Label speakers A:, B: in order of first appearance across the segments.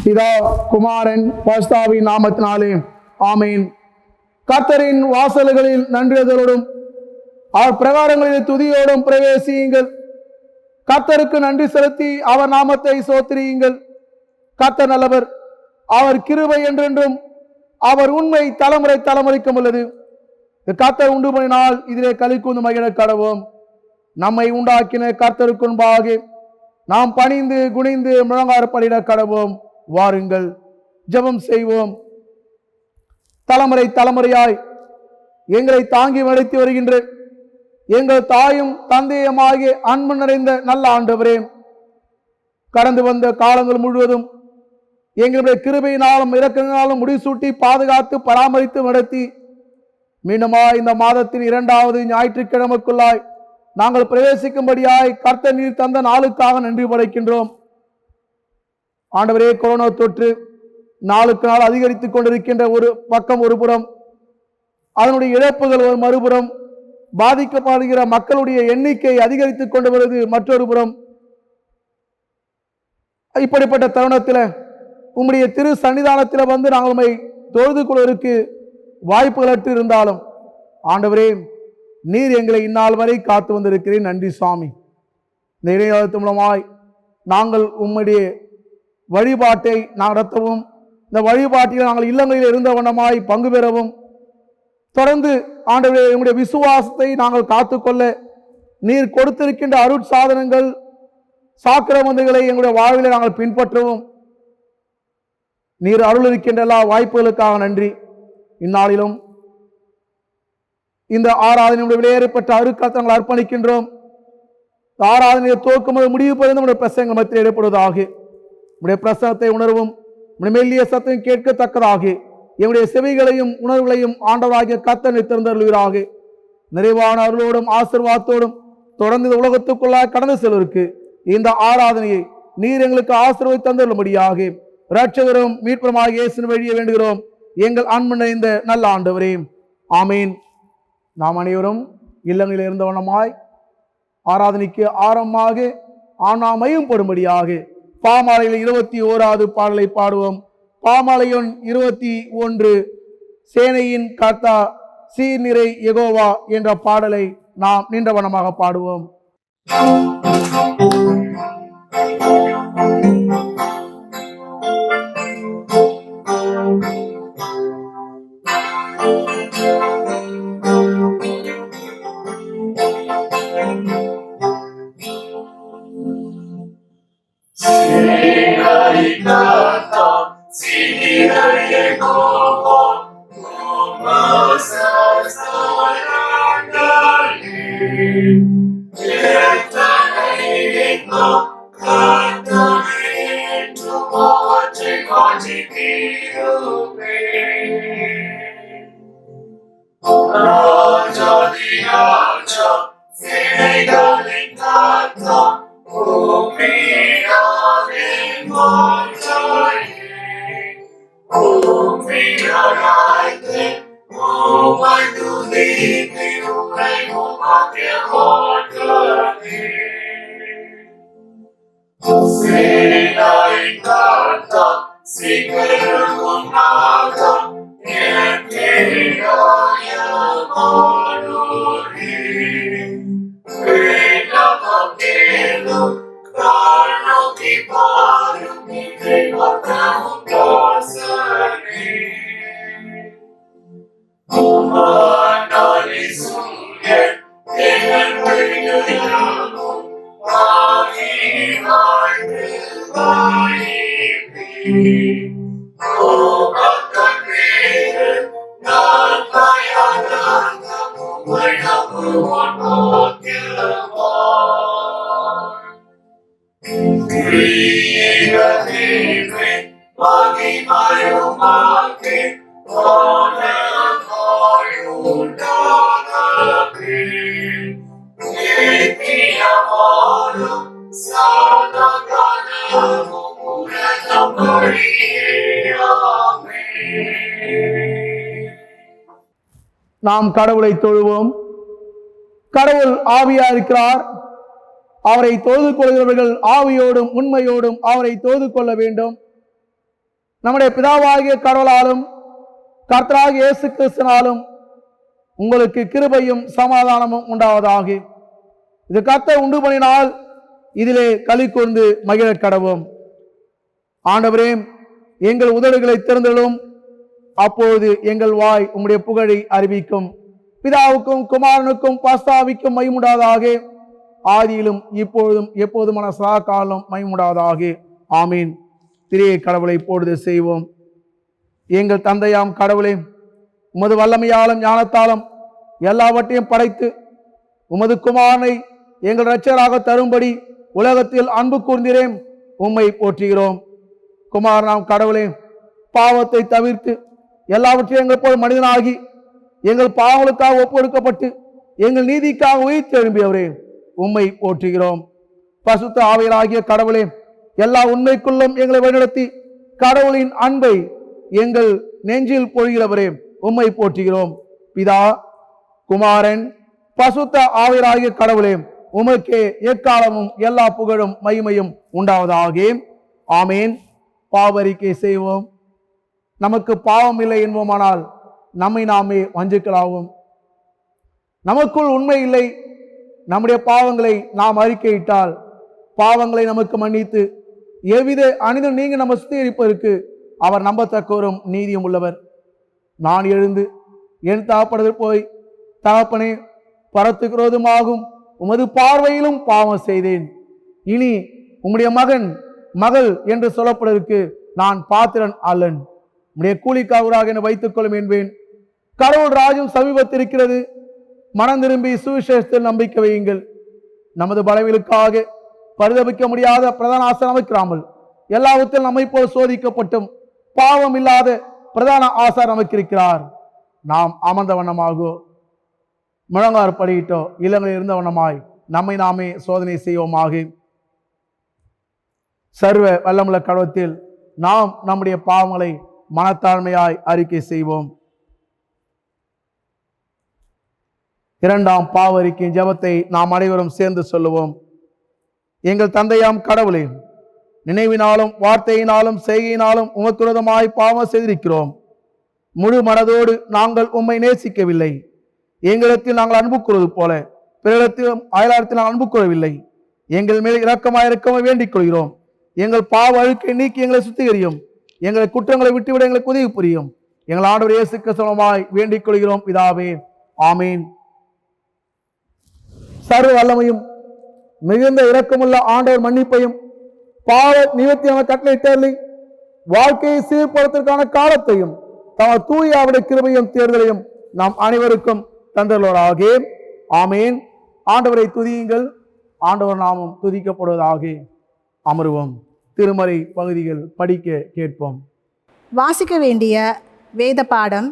A: பிதா குமாரன் பரிசுத்தாவியின் நாமத்தினாலே ஆமீன். கர்த்தரின் வாசல்களில் நன்றியதலோடும் அவர் பிரகாரங்களில் துதியோடும் பிரவேசியுங்கள். கர்த்தருக்கு நன்றி செலுத்தி அவர் நாமத்தை சோத்திரியுங்கள். கர்த்தர் நல்லவர், அவர் கிருபை என்றென்றும், அவர் உண்மை தலைமுறை தலைமுறைக்கும் உள்ளது. கர்த்தர் உண்டு பண்ணினால் இதிலே களி கூர்ந்து மகிழ கடவோம். நம்மை உண்டாக்கின கர்த்தருக்கு முன்பாக நாம் பணிந்து குனிந்து முழங்காறு படிட கடவோம். வாருங்கள், ஜெபம் செய்வோம். தலைமுறை தலைமுறையாய் எங்களை தாங்கி நடத்தி வருகின்ற எங்கள் தாயும் தந்தையுமாகிய அன்பு நிறைந்த நல்ல ஆண்டவரே, கடந்து வந்த காலங்கள் முழுவதும் எங்களுடைய கிருபையினாலும் இரக்கத்தினாலும் முடிசூட்டி பாதுகாத்து பராமரித்து நடத்தி மீண்டுமா இந்த மாதத்தின் 2வது ஞாயிற்றுக்கிழமைக்குள்ளாய் நாங்கள் பிரவேசிக்கும்படியாய் கர்த்தர் நீர் தந்த நாளுக்காக நன்றி படைக்கின்றோம். ஆண்டவரே, கொரோனா தொற்று நாளுக்கு நாள் அதிகரித்துக் கொண்டிருக்கின்ற ஒரு பக்கம் ஒரு புறம், அதனுடைய இழப்புகள் ஒரு மறுபுறம், பாதிக்கப்படுகிற மக்களுடைய எண்ணிக்கை அதிகரித்துக் கொண்டு வருவது மற்றொரு புறம். இப்படிப்பட்ட தருணத்தில் உம்முடைய திரு சன்னிதானத்தில் வந்து நாங்கள் உம்மை தொழுது கொள்வதற்கு வாய்ப்புகளற்று இருந்தாலும் ஆண்டவரே, நீர் எங்களை இந்நாள் வரை காத்து வந்திருக்கிறேன். நன்றி சுவாமி. இந்த இணையதளத்தின் மூலமாய் நாங்கள் உம்முடைய வழிபாட்டை நடத்தவும், இந்த வழிபாட்டில் நாங்கள் இல்லங்களில் இருந்த வண்ணமாய் பங்கு பெறவும், தொடர்ந்து ஆண்டவரே எங்களுடைய விசுவாசத்தை நாங்கள் காத்துக்கொள்ள நீர் கொடுத்திருக்கின்ற அருட்சாதனங்கள் சாக்கிரமந்துகளை எங்களுடைய வாழ்வில் நாங்கள் பின்பற்றவும் நீர் அருள் இருக்கின்ற எல்லா வாய்ப்புகளுக்காக நன்றி. இந்நாளிலும் இந்த ஆராதனையுடைய விலையேறப்பட்ட அருட்காத்தங்களை அர்ப்பணிக்கின்றோம். ஆராதனையை துவக்கும் முடிவு பெறும் நம்முடைய பிரசங்கம் மத்தியில் ஏற்படுவதாக, நம்முடைய பிரசங்கத்தை உணர்வும் மெல்லிய சத்தம் கேட்கத்தக்கதாக எங்களுடைய செவிகளையும் உணர்வுகளையும் ஆண்டவராகிய கர்த்தர் திறந்தருள்வீராக. நிறைவான அருளோடும் ஆசீர்வாதத்தோடும் தொடர்ந்து இந்த உலகத்துக்குள்ளாக கடந்து செல்வதற்கு இந்த ஆராதனையை நீர் எங்களுக்கு ஆசீர்வாதம் தந்தருளும்படியாக இரட்சகரும் மீட்பருமாக இயேசுவின் வழியை வேண்டுகிறோம் எங்கள் அன்பு நிறைந்த நல்ல ஆண்டவரே, ஆமீன். நாம் அனைவரும் இல்லங்களில் இருந்தவனமாய் ஆராதனைக்கு ஆரம்பமாக ஆனாமையும் படும்படியாக பாமாலையில் 21வது பாடலை பாடுவோம். பாமாலையின் 21 சேனையின் கர்த்தா சீர்நிறை யெகோவா என்ற பாடலை நாம் நின்றவனமாக பாடுவோம். நாம் கடவுளை தொழுவோம். கடவுள் ஆவியா இருக்கிறார். அவரை தொழுது கொள்கிறவர்கள் ஆவியோடும் உண்மையோடும் அவரை தொழுது கொள்ள வேண்டும். நம்முடைய பிதாவாகிய கடவுளாலும் கர்த்தராகிய இயேசு கிறிஸ்துவினாலும் உங்களுக்கு கிருபையும் சமாதானமும் உண்டாவதாக. இது கர்த்தர் உண்டு பண்ணினால் இதிலே களி கூர்ந்து மகிழ கடவோம். ஆண்டவரே, எங்கள் உதடுகளை திறந்தலும், அப்போது எங்கள் வாய் உம்முடைய புகழை அறிவிக்கும். பிதாவுக்கும் குமாரனுக்கும் பரிசுத்தாவிக்கும் மகிமுண்டாவதாக, ஆதியிலும் இப்பொழுதும் எப்போதுமான சதா காலம் மகிமுண்டாவதாக. ஆமீன். திரிய கடவுளை பொழுது செய்வோம். எங்கள் தந்தையாம் கடவுளே, உமது வல்லமையாலும் ஞானத்தாலும் எல்லாவற்றையும் படைத்து உமது குமாரனை எங்கள் இரட்சகராக தரும்படி உலகத்தில் அன்பு கூர்ந்திரேன், உம்மை போற்றுகிறோம். குமாரனாம் கடவுளே, பாவத்தை தவிர்த்து எல்லாவற்றையும் எங்கள் போல் மனிதனாகி எங்கள் பாவங்களுக்காக ஒப்புக்கொடுக்கப்பட்டு எங்கள் நீதிக்காக உயிர் எழும்பியவரே, உம்மை போற்றுகிறோம். பசுத்த ஆவியராகிய கடவுளே, எல்லா உண்மைக்குள்ளும் எங்களை வழிநடத்தி கடவுளின் அன்பை எங்கள் நெஞ்சில் பொழிகிறவரே, உம்மை போற்றுகிறோம். பிதா, குமாரன், பசுத்த ஆவியராகிய கடவுளே, உமக்கே எக்காலமும் எல்லா புகழும் மகிமையும் உண்டாவதாக. ஆமேன். பாவரிக்கை செய்வோம். நமக்கு பாவம் இல்லை என்போமானால் நம்மை நாமே வஞ்சிக்கலாகும். நமக்குள் உண்மை இல்லை, நம்முடைய பாவங்களை நாம் அறிக்கையிட்டால் பாவங்களை நமக்கு மன்னித்து எவ்வித அனிதம் நீங்க நம்ம சுத்திகரிப்பதற்கு அவர் நம்பத்தக்கவரும் நீதியும் உள்ளவர். நான் எழுந்து என் தகப்பனதில் போய், தகப்பனே, பரத்துக்கு விரோதமாகும் உமது பார்வையிலும் பாவம் செய்தேன். இனி உம்முடைய மகன் மகள் என்று சொல்லப்படுவதற்கு நான் பாத்திரன் அல்லன். உம்முடைய கூலிக்காவராக என்னை வைத்துக் கொள்ளும் என்பேன். கடவுள் ராஜ்யம் சமீபத்திருக்கிறது. மனம் திரும்பி சுவிசேஷத்தில் நம்பிக்கை வையுங்கள். நமது பலவீனங்களுக்காக பரிதபிக்க முடியாத பிரதான ஆசாரியர் அமைக்கிறாமல் எல்லாவற்றிலும் நம்மை போல் சோதிக்கப்பட்டும் பாவம் இல்லாத பிரதான ஆசாரியர் நமக்கிருக்கிறார். நாம் அமர்ந்த வண்ணமாகோ முழங்கார் படியிட்டோ இல்லங்களில் இருந்த வண்ணமாய் நம்மை நாமே சோதனை செய்வோமாக. சர்வ வல்லமுள்ள கடவுளத்தில் நாம் நம்முடைய பாவங்களை மனத்தாழ்மையாய் அறிக்கை செய்வோம். இரண்டாம் பாவரிக்கையின் ஜெபத்தை நாம் அனைவரும் சேர்ந்து சொல்லுவோம். எங்கள் தந்தையாம் கடவுளே, நினைவினாலும் வார்த்தையினாலும் செய்கையினாலும் உமக்கு விரோதமாய் பாவம் செய்திருக்கிறோம். முழு மனதோடு நாங்கள் உம்மை நேசிக்கவில்லை. எங்களிடத்தில் நாங்கள் அன்பு கூறுவது போல பிறரிடத்திலும் அயலாரத்தில் நாங்கள் அன்பு கூறவில்லை. எங்கள் மேல் இரக்கமாயிருக்க வேண்டிக் கொள்கிறோம். எங்கள் பாவ அழுக்கை நீக்கி எங்களை சுத்திகரியும். எங்களை குற்றங்களை விட்டுவிட எங்களுக்கு உதவி புரியும். எங்கள் ஆண்டவர் இயேசு கிறிஸ்துவாய் வேண்டிக் கொள்கிறோம் பிதாவே. ஆமீன். சர்வ வல்லமையும் மிகுந்த இரக்கமுள்ள ஆண்டவர் மன்னிப்பையும் பாவ நிவர்த்தியான கட்டளை வாழ்க்கையை சீர்படுத்துவதற்கான காலத்தையும் தமது தூய அவருடைய கிருபையும் தேர்தலையும் நாம் அனைவருக்கும் தந்தவராக. ஆமேன். ஆண்டவரை துதியுங்கள். ஆண்டவர் நாமம் துதிக்கப்படுவதாக. அமருவோம். திருமறை பகுதிகள் படிக்க கேட்போம்.
B: வாசிக்க வேண்டிய வேத பாடம்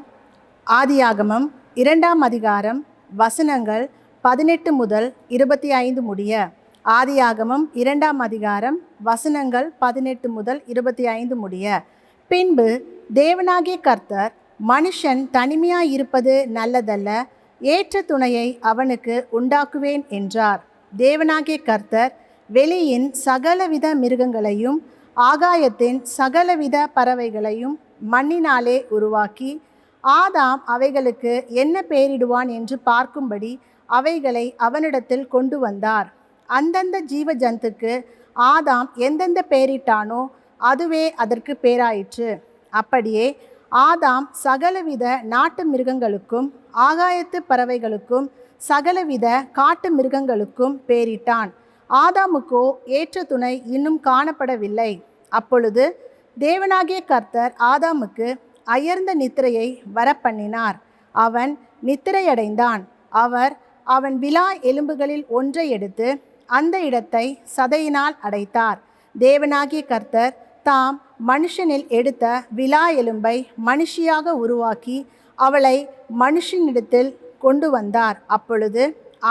B: ஆதியாகமம் 2ஆம் அதிகாரம் வசனங்கள் 18 முதல் 25 முடிய. ஆதியாகமம் 2ஆம் அதிகாரம் வசனங்கள் 18 முதல் 25 முடிய. பின்பு தேவனாகிய கர்த்தர், மனுஷன் தனிமையாயிருப்பது நல்லதல்ல, ஏற்ற துணையை அவனுக்கு உண்டாக்குவேன் என்றார். தேவனாகிய கர்த்தர் வெளியின் சகலவித மிருகங்களையும் ஆகாயத்தின் சகலவித பறவைகளையும் மண்ணினாலே உருவாக்கி, ஆதாம் அவைகளுக்கு என்ன பெயரிடுவான் என்று பார்க்கும்படி அவைகளை அவனிடத்தில் கொண்டு வந்தார். அந்தந்த ஜீவ ஜந்துக்கு ஆதாம் எந்தெந்த பெயரிட்டானோ அதுவே அதற்கு பேராயிற்று. அப்படியே ஆதாம் சகலவித நாட்டு மிருகங்களுக்கும் ஆகாயத்து பறவைகளுக்கும் சகலவித காட்டு மிருகங்களுக்கும் பேரிட்டான். ஆதாமுக்கோ ஏற்ற துணை இன்னும் காணப்படவில்லை. அப்பொழுது தேவனாகிய கர்த்தர் ஆதாமுக்கு அயர்ந்த நித்திரையை வரப்பண்ணினார். அவன் நித்திரையடைந்தான். அவர் அவன் விலா எலும்புகளில் ஒன்றை எடுத்து அந்த இடத்தை சதையினால் அடைத்தார். தேவனாகிய கர்த்தர் தாம் மனுஷனில் எடுத்த விலா எலும்பை மனுஷியாக உருவாக்கி அவளை மனுஷனிடத்தில் கொண்டு வந்தார். அப்பொழுது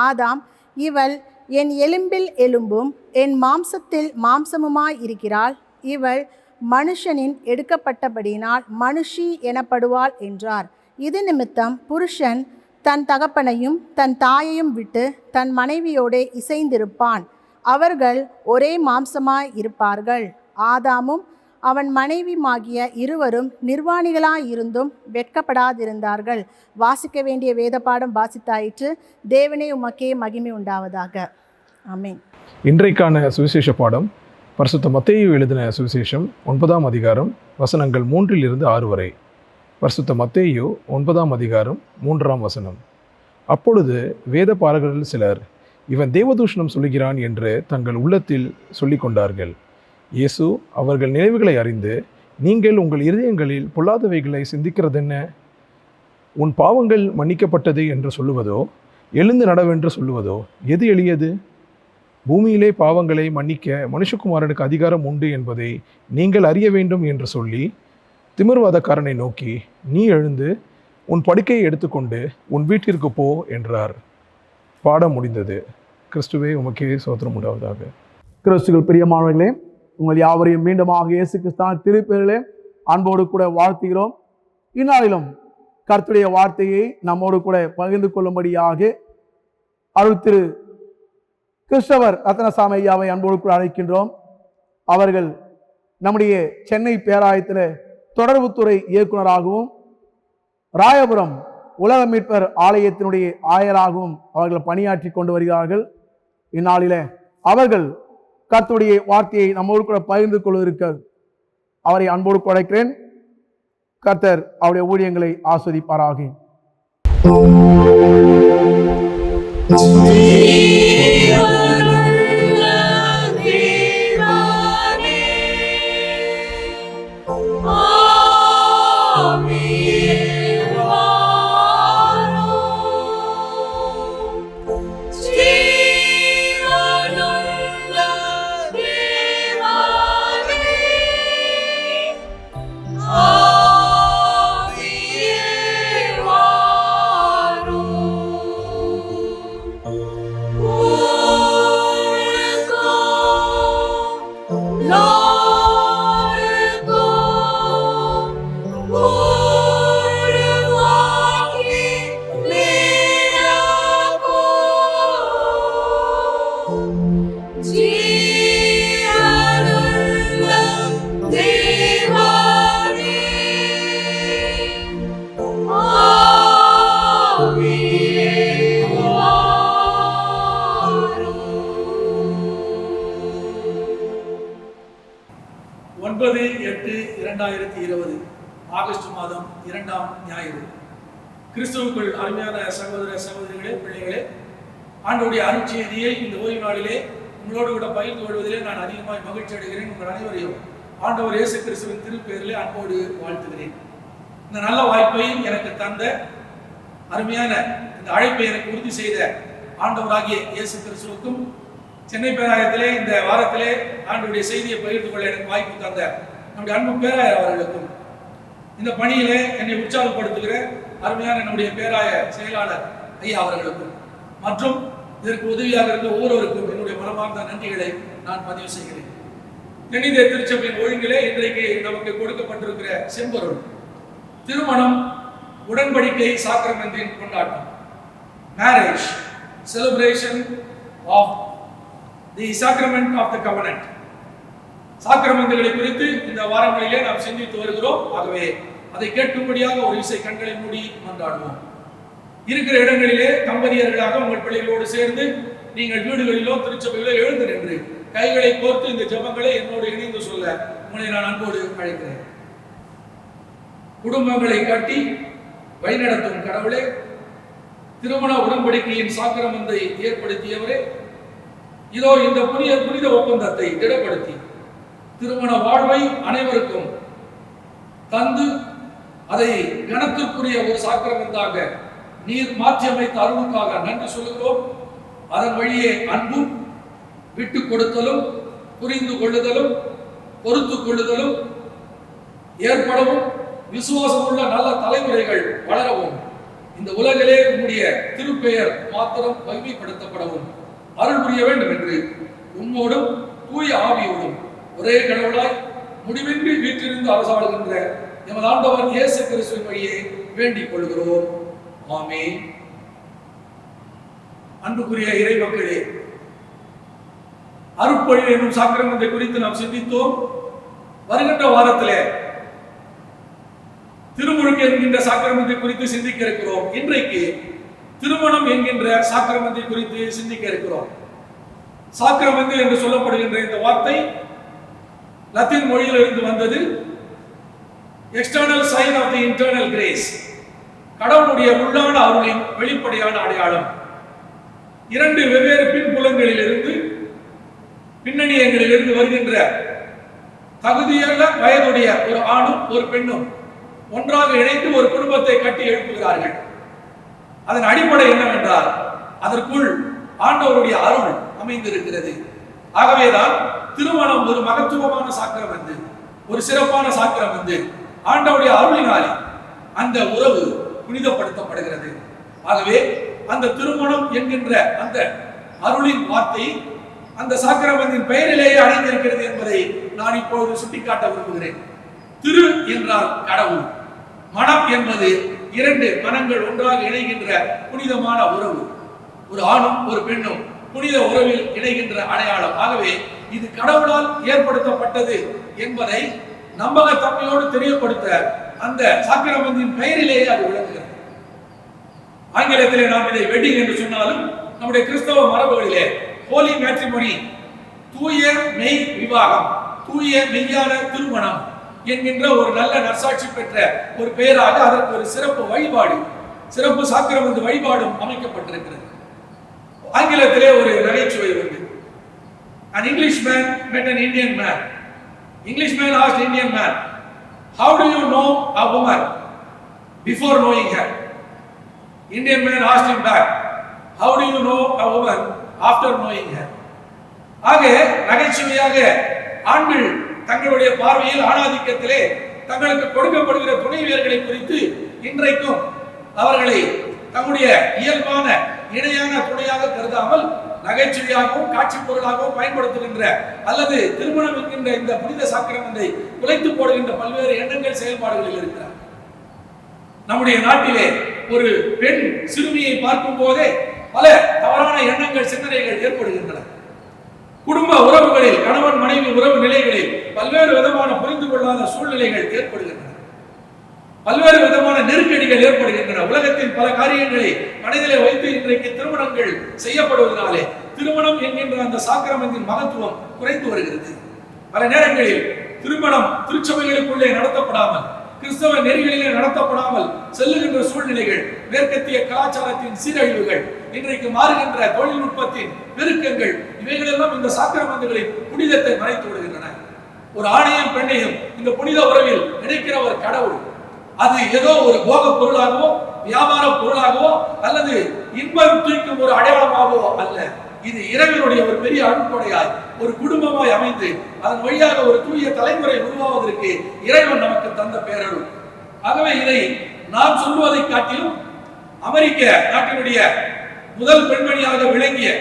B: ஆதாம், இவள் என் எலும்பில் எலும்பும் என் மாம்சத்தில் மாம்சமுமாய் இருக்கிறாள். இவள் மனுஷனின் எடுக்கப்பட்டபடியினால் மனுஷி எனப்படுவாள் என்றார். இது நிமித்தம் புருஷன் தன் தகப்பனையும் தன் தாயையும் விட்டு தன் மனைவியோடே இசைந்திருப்பான். அவர்கள் ஒரே மாம்சமாய் இருப்பார்கள். ஆதாமும் அவன் மனைவியுமாகிய இருவரும் நிர்வாணிகளாயிருந்தும் வெட்கப்படாதிருந்தார்கள். வாசிக்க வேண்டிய வேத பாடம் வாசித்தாயிற்று. தேவனே உமக்கே மகிமை உண்டாவதாக. ஆமென்.
C: இன்றைக்கான சுவிசேஷ பாடம் பரிசுத்த மத்தேயு எழுதின சுவிசேஷம் 9ஆம் அதிகாரம் வசனங்கள் 3 வரை. பரிசுத்த மத்தேயு 9ஆம் அதிகாரம் 3ஆம் வசனம். அப்பொழுது வேத பாரகர்கள் சிலர், இவன் தேவதூஷணம் சொல்லுகிறான் என்று தங்கள் உள்ளத்தில் சொல்லிக் கொண்டார்கள். இயேசு அவர்கள் நினைவுகளை அறிந்து, நீங்கள் உங்கள் இருதயங்களில் பொல்லாதவைகளை சிந்திக்கிறதென்ன? உன் பாவங்கள் மன்னிக்கப்பட்டது என்று சொல்லுவதோ, எழுந்து நடவென்று சொல்லுவதோ எது எளியது? பூமியிலே பாவங்களை மன்னிக்க மனுஷகுமாரனுக்கு அதிகாரம் உண்டு என்பதை நீங்கள் அறிய வேண்டும் என்று சொல்லி திமிர்வாதக்காரனை நோக்கி, நீ எழுந்து உன் படுக்கையை எடுத்துக்கொண்டு உன் வீட்டிற்கு போ என்றார். பாடம் முடிந்தது. கிறிஸ்துவே உமக்கே சோத்திரம் உண்டாவதாக.
A: கிறிஸ்துவில் பிரியமானவர்களே, உங்கள் யாவரையும் மீண்டுமாக இயேசு கிறிஸ்தான திருப்பெயரிலே அன்போடு கூட வாழ்த்துகிறோம். இந்நாளிலும் கர்த்தருடைய வார்த்தையை நம்மோடு கூட பகிர்ந்து கொள்ளும்படியாக அருள் திரு கிறிஸ்தவர் ரத்னசாமி ஐயாவை அன்போடு கூட அழைக்கின்றோம். அவர்கள் நம்முடைய சென்னை பேராயத்தில் தொடர்புத்துறை இயக்குநராகவும் ராயபுரம் உலக மீட்பர் ஆலயத்தினுடைய ஆயராகவும் அவர்கள் பணியாற்றி கொண்டு வருகிறார்கள். இந்நாளில அவர்கள் கர்த்தருடைய வார்த்தையை நம்மோடு கூட பகிர்ந்து கொள்வதற்கு அவரை அன்போடு அழைக்கிறேன். கர்த்தர் அவருடைய ஊழியங்களை ஆஸ்வதிப்பாராக.
D: ஆகஸ்ட் மாதம் 2ஆம் ஞாயிறு. கிறிஸ்துவுக்குள் அருமையான சகோதர சகோதரிகளே, பிள்ளைகளே, ஆண்டவருடைய அருட்செய்தியை இந்த ஓய்வு நாளிலே உங்களோடு கூட பகிர்ந்து கொள்வதிலே நான் அதிகமாக மகிழ்ச்சி அடைகிறேன். உங்கள் அனைவரையும் ஆண்டவர் இயேசு கிறிஸ்துவின் திருப்பெயரிலே அன்போடு வாழ்த்துகிறேன். இந்த நல்ல வாய்ப்பை எனக்கு தந்த, அருமையான இந்த அழைப்பை எனக்கு உறுதி செய்த ஆண்டவராகிய இயேசு கிறிஸ்துவுக்கும், சென்னை பேராயத்திலே இந்த வாரத்திலே ஆண்டவருடைய செய்தியை பகிர்ந்து கொள்ள எனக்கு வாய்ப்பு தந்த நம்முடைய அன்பு பேராயர் அவர்களுக்கும், இந்த பணியிலே என்னை உற்சாகப்படுத்துகிற அருமையான நம்முடைய பேராய செயலாளர் ஐயா அவர்களுக்கும், மற்றும் இதற்கு உதவியாக இருந்த ஒவ்வொருவருக்கும் என்னுடைய மனமார்ந்த நன்றிகளை நான் பதிவு செய்கிறேன். தென்னிந்திய திருச்சபையின் ஒழுங்கிலே இன்றைக்கு நமக்கு கொடுக்கப்பட்டிருக்கிற செம்பொருள் திருமணம், உடன்படிக்கை சாக்கிரமென்றின் கொண்டாட்டம், marriage celebration of the sacrament of the covenant. சாக்கிரமெண்டுகளை குறித்து இந்த வாரங்களிலே நாம் சிந்தித்து வருகிறோம். ஆகவே அதை கேட்கும்படியாக ஒரு இசை கண்களை மூடி மன்றாடுவோம். இருக்கிற இடங்களிலே தம்பதியர்களாக உங்கள் பிள்ளைகளோடு சேர்ந்து நீங்கள் வீடுகளிலோ திருச்சபையிலோ எழுந்து நின்று கைகளை கோர்த்து இந்த ஜெபங்களை என்னோடு இணைந்து சொல்ல உங்களை நான் அன்போடு அழைக்கிறேன். குடும்பங்களை கட்டி வழிநடத்தும் கடவுளே, திருமண உடன்படிக்கையின் சாக்கிரமத்தை ஏற்படுத்தியவரே, இதோ இந்த புனித ஒப்பந்தத்தை திடப்படுத்தி திருமண வாழ்வை அனைவருக்கும் தந்து அதை கணத்திற்குரிய ஒரு சாக்கிரமந்தாக நீர் மாற்றி அமைத்த அருளுக்காக நன்றி சொல்லுகிறோம். அதன் வழியே அன்பும் விட்டு கொடுத்தலும் புரிந்து கொள்ளுதலும் பொறுத்து கொள்ளுதலும் ஏற்படவும் விசுவாசமுள்ள நல்ல தலைமுறைகள் வளரவும் இந்த உலகிலே உம்முடைய திருப்பெயர் மாத்திரம் மகிமைப்படுத்தப்படவும் அருள் புரிய வேண்டும் என்று உம்மோடும் தூய ஆவியோடும் ஒரே கடவுளாய் முடிவின்றி வீற்றிருந்து அரசாளுகின்ற எமது ஆண்டவர் இயேசு கிறிஸ்துவின் வழியே வேண்டிக் கொள்கிறோம். ஆமென். அன்புக்குரிய இறை மக்களே, அருட்பொழிவு என்னும் சாக்கிரமத்தை குறித்து நாம் சிந்தித்தோம். வருகின்ற வாரத்திலே திருமுழுக்கு என்கின்ற சாக்கிரமத்தை குறித்து சிந்திக்க இருக்கிறோம். இன்றைக்கு திருமணம் என்கின்ற சாக்கிரமத்தை குறித்து சிந்திக்க இருக்கிறோம். சாக்கிரமந்து என்று சொல்லப்படுகின்ற இந்த வார்த்தை லத்தீன் மொழியிலிருந்து வந்தது. External sign of the internal grace, கடவுளுடைய உள்ளான அருளின் வெளிப்படையான அடையாளம். இரண்டு வெவ்வேறு பின்புலங்களிலிருந்து பின்னணியங்களிலிருந்து வருகின்ற தகுதியுள்ள வயதுடைய ஒரு ஆணும் ஒரு பெண்ணும் ஒன்றாக இணைந்து ஒரு குடும்பத்தை கட்டி எழுப்புகிறார்கள். அதன் அடிப்படை என்னவென்றால் அதற்குள் ஆண்டவருடைய அருள் அமைந்திருக்கிறது. ஆகவேதான் திருமணம் ஒரு மகத்துவமான சாக்கிரமந்து, ஒரு சிறப்பான சாக்கிரமந்து. ஆண்டவருடைய அருளினாலே அந்த உறவு புனிதப்படுத்தப்படுகிறது. ஆகவே அந்த திருமணம் என்கின்ற அந்த அருளின் வார்த்தை அந்த சாக்கிரமந்தின் பெயரிலேயே அடைந்திருக்கிறது என்பதை நான் இப்பொழுது சுட்டிக்காட்ட விரும்புகிறேன். திரு என்றால் கடவுள், மனம் என்பது இரண்டு மனங்கள் ஒன்றாக இணைகின்ற புனிதமான உறவு. ஒரு ஆணும் ஒரு பெண்ணும் புனித உறவில் இணைகின்ற அடையாளம். ஆகவே இது கடவுளால் ஏற்படுத்தப்பட்டது என்பதை நம்பகத்தன்மையோடு தெரியப்படுத்த அந்த சாக்கிரமந்தின் பெயரிலேயே அது விளங்குகிறது. ஆங்கிலத்திலே நாம் இதை வெட்டிங் என்று சொன்னாலும் நம்முடைய கிறிஸ்தவ மரபுகளிலே ஹோலி மேட்ரிமோனி, தூய மெய் விவாகம், தூய மெய்யான திருமணம் என்கின்ற ஒரு நல்ல நற்சாட்சி பெற்ற ஒரு பெயராக அதற்கு ஒரு சிறப்பு வழிபாடு, சிறப்பு சாக்கிரமந்து வழிபாடும் அமைக்கப்பட்டிருக்கிறது. ஆங்கிலத்திலே ஒரு நகைச்சுவை உண்டு. An Englishman met an Indian man. Englishman asked Indian man, "How do you know a woman before knowing her?" Indian man asked him back, "How do you know a woman after knowing her?" ஆக நகைச்சுவையாக ஆண்கள் தங்களுடைய பார்வையில் ஆணாதிக்கத்திலே தங்களுக்கு கொடுக்கப்படுகிற துணைவியர்களை குறித்து இன்றைக்கும் அவர்களை தங்களுடைய இயல்பான இணையான துணையாக கருதாமல் நகைச்சுவையாகவும் காட்சி பொருளாகவும் பயன்படுத்துகின்ற அல்லது திருமணம் என்கின்ற இந்த புனித சாக்கிரமத்தை குலைத்து போடுகின்ற பல்வேறு எண்ணங்கள் செயல்பாடுகளில் இருக்கிறார். நம்முடைய நாட்டிலே ஒரு பெண் சிறுமியை பார்க்கும் போதே பல தவறான எண்ணங்கள் சிந்தனைகள் ஏற்படுகின்றன. குடும்ப உறவுகளில் கணவன் மனைவி உறவு நிலைகளில் பல்வேறு விதமான புரிந்து கொள்ளாத சூழ்நிலைகள் ஏற்படுகின்றன. பல்வேறு விதமான நெருக்கடிகள் ஏற்படுகின்றன. உலகத்தின் பல காரியங்களை மனதிலே வைத்து இன்றைக்கு திருமணங்கள் செய்யப்படுவதனாலே திருமணம் என்கின்ற அந்த சாக்கிரமத்தின் மகத்துவம் குறைந்து வருகிறது. பல நேரங்களில் திருமணம் திருச்சபைகளுக்குள்ளே நடத்தப்படாமல், கிறிஸ்தவ நெறிகளிலே நடத்தப்படாமல் செல்லுகின்ற சூழ்நிலைகள், மேற்கத்திய கலாச்சாரத்தின் சீரழிவுகள், இன்றைக்கு மாறுகின்ற தொழில்நுட்பத்தின் பெருக்கங்கள், இவைகளெல்லாம் இந்த சாக்கிரமந்துகளின் புனிதத்தை மறைத்து விடுகின்றன. ஒரு ஆணையும் பெண்ணையும் இந்த புனித உறவில் இணைக்கிற ஒரு கடவுள், அது ஏதோ ஒரு போக பொருளாகவோ வியாபார பொருளாகவோ அல்லது இன்பம் தூக்கும் ஒரு அடையாளமாகவோ அல்ல. இது இறைவனுடைய ஒரு பெரிய அருட்கொடையாய் ஒரு குடும்பமாய் அமைந்து அதன் வழியாக ஒரு தூய தலைமுறை உருவாவதற்கு இறைவன் நமக்கு தந்த பேரருள். ஆகவே இதை நாம் சொல்வதை காட்டிலும் அமெரிக்க நாட்டினுடைய முதல் பெண்மணியாக விளங்கிய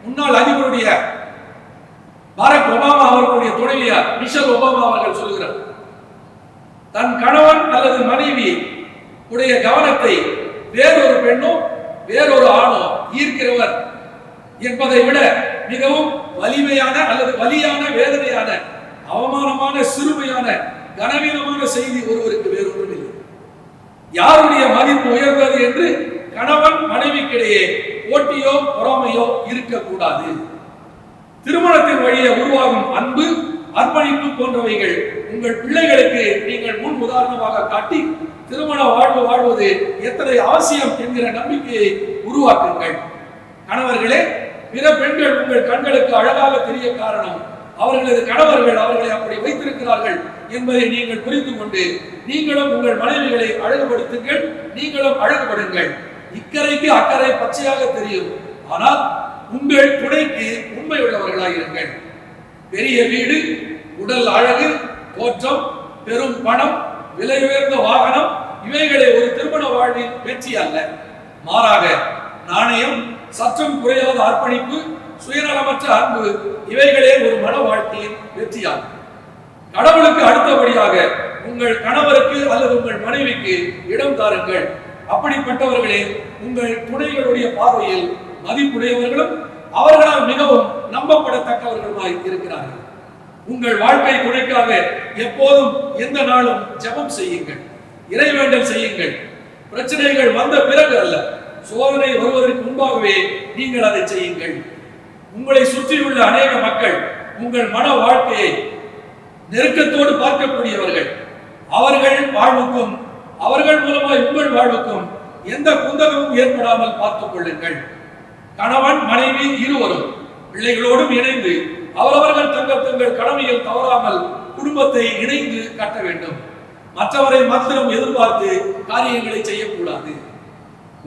D: முன்னாள் அதிபருடைய பாரக் ஒபாமா அவர்களுடைய துணைவியார் மிஷல் ஒபாமா அவர்கள் சொல்கிறார், தன் கணவன் அல்லது மனைவி உடைய கவனத்தை வேறொரு பெண்ணோ வேறொரு ஆணோ ஈர்க்கிறவர் என்பதை விட மிகவும் வலிமையான அல்லது வலியான வேதனையான அவமானமான சிறுமையான கனவீனமான செய்தி ஒருவருக்கு வேறொன்றும் இல்லை. யாருடைய மதிப்பு உயர்ந்தது என்று கணவன் மனைவிக்கிடையே போட்டியோ பொறாமையோ இருக்கக்கூடாது. திருமணத்தின் வழியே உருவாகும் அன்பு, அர்ப்பணிப்பு போன்றவைகள் உங்கள் பிள்ளைகளுக்கு நீங்கள் முன் உதாரணமாக காட்டி திருமண வாழ்வு வாழ்வது எத்தனை அவசியம் என்கிற நம்பிக்கையை உருவாக்குங்கள். கணவர்களே, பிற பெண்கள் உங்கள் கண்களுக்கு அழகாக தெரிய காரணம் அவர்களது கணவர்கள் அவர்களை அப்படி வைத்திருக்கிறார்கள் என்பதை நீங்கள் புரிந்து கொண்டு நீங்களும் உங்கள் மனைவிகளை அழகுபடுத்துங்கள், நீங்களும் அழகுபடுங்கள். இக்கரைக்கு அக்கறை பச்சையாக தெரியும், ஆனால் உங்கள் துணைக்கு உண்மை உள்ளவர்களாயிருங்கள். பெரிய வீடு, உடல் அழகு, தோற்றம், பெரும் பணம், விலை உயர்ந்த வாகனம் இவைகளை ஒரு திருமண வாழ்வின் வெற்றி அல்ல. மாறாக நாணயம், சற்றும் குறையாத அர்ப்பணிப்பு, சுயநலமற்ற அன்பு இவைகளே ஒரு மன வாழ்க்கையின் வெற்றியாகும். கடவுளுக்கு அடுத்தபடியாக உங்கள் கணவருக்கு அல்லது உங்கள் மனைவிக்கு இடம் தாருங்கள். அப்படிப்பட்டவர்களே உங்கள் துணைகளுடைய பார்வையில் மதிப்புடையவர்களும் அவர்களால் மிகவும் நம்பப்படத்தக்கவர்களுமாய் இருக்கிறார்கள். உங்கள் வாழ்க்கை துணைக்காக எப்போதும் எந்த நாளும் ஜெபம் செய்யுங்கள், இறைவேண்டல் செய்யுங்கள். பிரச்சனைகள் வந்த பிறகு அல்ல, சோதனை வருவதற்கு முன்பாகவே நீங்கள் அதை செய்யுங்கள். உங்களை சுற்றியுள்ள அநேக மக்கள் உங்கள் மன வாழ்க்கையை நெருக்கத்தோடு பார்க்கக்கூடியவர்கள். அவர்கள் வாழ்வுக்கும் அவர்கள் மூலமாய் உங்கள் வாழ்வுக்கும் எந்த குந்தகமும் ஏற்படாமல் பார்த்துக் கொள்ளுங்கள். கணவன் மனைவி இருவரும் பிள்ளைகளோடும் இணைந்து அவரவர்கள் தங்கள் கடமையில் தவறாமல் குடும்பத்தை இணைந்து கட்ட வேண்டும். மற்றவரை மாத்திரம் எதிர்பார்த்து காரியங்களை செய்யக்கூடாது.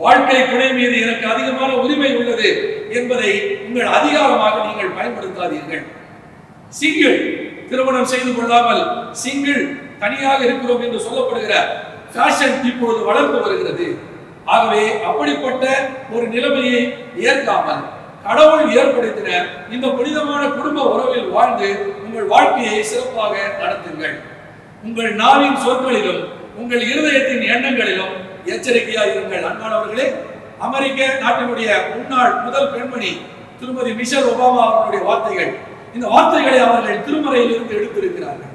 D: வாழ்க்கை துணை மீது எனக்கு அதிகமான உரிமை உள்ளது என்பதை உங்கள் அதிகாரமாக நீங்கள் பயன்படுத்தாதீர்கள். சிங்கிள், திருமணம் செய்து கொள்ளாமல் சிங்கிள், தனியாக இருக்கிறோம் என்று சொல்லப்படுகிற ஃபேஷன் இப்பொழுது வளர்ந்து வருகிறது. ஆகவே அப்படிப்பட்ட ஒரு நிலைமையை ஏற்காமல் கடவுள் ஏற்படுத்தின இந்த புனிதமான குடும்ப உறவில் வாழ்ந்து உங்கள் வாழ்க்கையை சிறப்பாக நடத்துங்கள். உங்கள் நாவின் சொற்களிலும் உங்கள் இருதயத்தின் எண்ணங்களிலும் எச்சரிக்கையாக இருங்கள். அன்பானவர்களே, அமெரிக்க நாட்டினுடைய முன்னாள் முதல் பெண்மணி திருமதி மிஷேல் ஒபாமா அவர்களுடைய வார்த்தைகள், இந்த வார்த்தைகளை அவர்கள் திருமறையில் இருந்து எடுத்திருக்கிறார்கள்.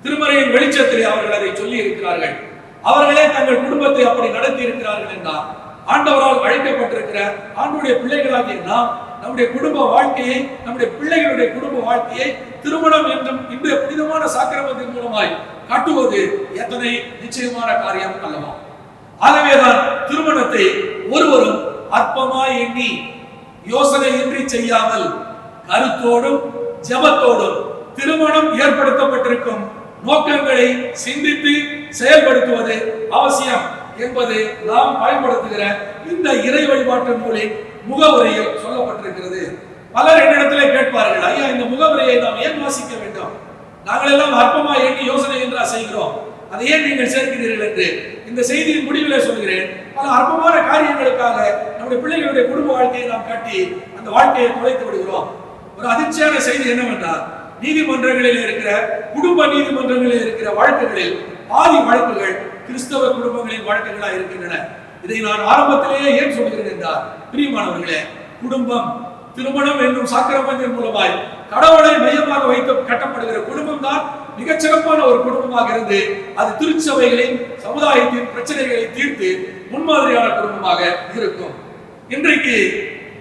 D: திருமறையின் வெளிச்சத்திலே அவர்கள் அதை சொல்லி இருக்கிறார்கள். அவர்களே தங்கள் குடும்பத்தை அப்படி நடத்தி இருக்கிறார்கள் என்றால், ஆண்டவரால் அழைக்கப்பட்டிருக்கிற ஆண்டவருடைய பிள்ளைகளாகிய நாம் நம்முடைய குடும்ப வாழ்க்கையை, நம்முடைய பிள்ளைகளுடைய குடும்ப வாழ்க்கையை திருமணம் என்றும் இந்த புனிதமான சாக்கிரமத்தின் மூலமாய் காட்டுவது எத்தனை நிச்சயமான காரியம் அல்லவா? ஆகவேதான் திருமணத்தை ஒருவரும் அற்பமாய் எண்ணி யோசனையின்றி செய்யாமல் கருத்தோடும் ஜெபத்தோடும் திருமணம் ஏற்படுத்தப்பட்டிருக்கும் நோக்கங்களை சிந்தித்து செயல்படுத்துவது அவசியம் என்பது நாம் பயன்படுத்துகிற இந்த இறை வழிபாட்டு நூலின் முகவுரையில் சொல்லப்பட்டிருக்கிறது. பலர் என்னிடத்திலே கேட்பார்கள், ஐயா, இந்த முகவுரையை நாம் ஏன் வாசிக்க வேண்டும்? நாங்கள் எல்லாம் அற்பமா எண்ணி யோசனை என்றா செய்கிறோம், அதை ஏன் நீங்கள் சேர்க்கிறீர்கள் என்று இந்த செய்தியின் முடிவிலே சொல்கிறேன். பல அற்பமான காரியங்களுக்காக நம்முடைய பிள்ளைகளுடைய குடும்ப வாழ்க்கையை நாம் கட்டி அந்த வாழ்க்கையை தொலைத்து விடுகிறோம். ஒரு அதிர்ச்சியான செய்தி என்னவென்றால், நீதிமன்றங்களில் இருக்கிற குடும்ப நீதிமன்றங்களில் இருக்கிற வழக்குகளில் பாதி வழக்குகள் கிறிஸ்தவ குடும்பங்களின் வழக்குகளா இருக்கின்றன. இதை நான் ஆரம்பத்திலேயே ஏன் சொல்கிறேன் என்றால், பிரியமானவர்களே, குடும்பம் திருமணம் என்னும் சாக்கிரமத்தின் மூலமாய் கடவுளை மையமாக வைத்து கட்டப்படுகிற குடும்பம் தான் மிகச்சிறப்பான ஒரு குடும்பமாக இருந்து அது திருச்சபைகளின் சமுதாயத்தின் பிரச்சனைகளை தீர்த்து முன்மாதிரியான குடும்பமாக இருக்கும். இன்றைக்கு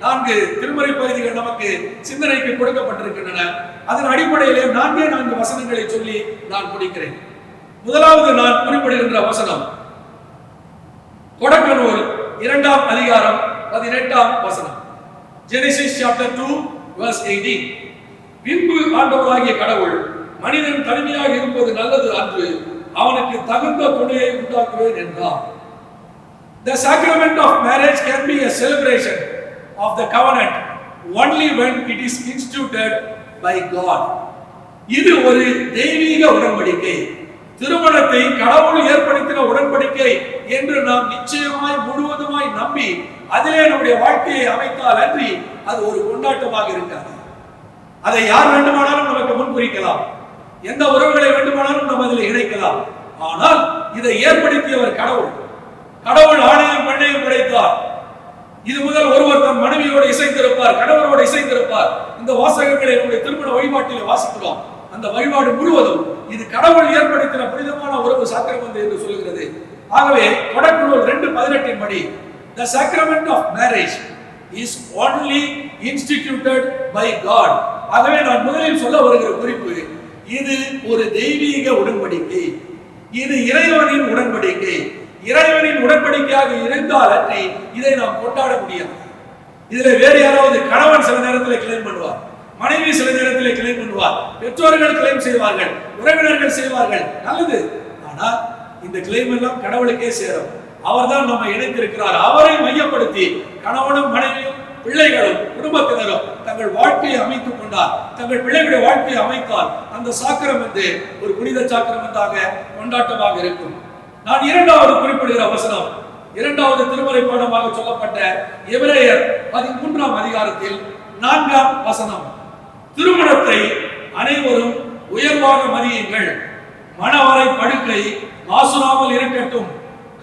D: 4 திருமறை பகுதிகள் நமக்கு சிந்தனைக்கு கொடுக்கப்பட்டிருக்கின்றன. அதன் அடிப்படையிலே 4 வசனங்களை சொல்லி நான் முடிக்கிறேன். முதலாவது நான் குறிப்பிடுகின்ற வசனம் தொடக்க நூல் 2ஆம் அதிகாரம் 18ஆம் வசனம். Genesis chapter 2 verse 18. பின்பு ஆண்டவராகிய கடவுள், மனிதன் தனிமையாக இருப்பது நல்லது அன்று, அவனுக்கு தகுந்த துணையை உண்டாக்குவேன் என்றார். The sacrament of marriage can be a celebration of the covenant only when it is instituted by God. இது ஒரு தெய்வீக உடன்படிக்கை, திருமணத்தை கடவுள் ஏற்படுத்தின உடன்படிக்கை என்று நாம் நிச்சயமாய் முழுவதுமாய் நம்பி அதிலே நம்முடைய வாழ்க்கையை அமைத்தால் அன்றி அது ஒரு கொண்டாட்டமாக இருக்காது. அதை யார் வேண்டுமானாலும் நமக்கு முன்குறிக்கலாம், எந்த உறவுகளை வேண்டுமானாலும் நம்ம அதில் இணைக்கலாம். ஆனால் இதை ஏற்படுத்தியவர் கடவுள். கடவுள் ஆணையம் பெண்ணையும் படைத்தார். இது முதல் ஒருவர் தன் மனைவியோடு இசைந்திருப்பார், கணவரோடு இசைந்திருப்பார். இந்த வாசகங்களை நம்முடைய திருமண வழிபாட்டில் வாசிக்கிறோம். அந்த வழிபாடு முழுவதும் இது கடவுள் ஏற்படுத்தின புனிதமான உறவு சாக்கிரமம் என்று சொல்கிறது. ஆகவே தொடக்க நூல் 2:18 படி the sacrament of marriage is only instituted by God. ஆகவே நான் முதலில் சொல்ல வருகிற குறிப்பு, இது ஒரு தெய்வீக உடன்படிக்கை, இது இறைவனின் உடன்படிக்கை. இறைவனின் உடன்படிக்கையாக இருந்தால் அன்றி இதை நாம் கொண்டாட முடியாது. இதுல வேறு யாராவது, கணவன் சில நேரத்தில் கிளைம் பண்ணுவார், மனைவி சில நேரத்தில் கிளைம் பண்ணுவார், பெற்றோர்கள் கிளைம் செய்வார்கள், உறவினர்கள் செய்வார்கள், நல்லது. ஆனால் இந்த கிளைம் எல்லாம் கடவுளுக்கே சேரும். அவர்தான் நம்மை இணைத்திருக்கிறார். அவரை மையப்படுத்தி கணவனும் மனைவியும் பிள்ளைகளும் குடும்பத்தினரும் தங்கள் வாழ்க்கையை அமைத்துக் கொண்டார், தங்கள் பிள்ளைகளுடைய வாழ்க்கையை அமைத்தால் அந்த சாக்கிரம் வந்து ஒரு புனித சாக்கிரமத்தாக கொண்டாட்டமாக இருக்கும். நான் 2வது குறிப்பிடுகிற வசனம் 2வது திருமறை பாடமாக சொல்லப்பட்ட எபிரேயர் 13ஆம் அதிகாரத்தில் 4ஆம் வசனம். திருமணத்தை அனைவரும் உயர்வாக மதியுங்கள், மணவரை படுக்கை மாசுராமல் இருக்கட்டும்,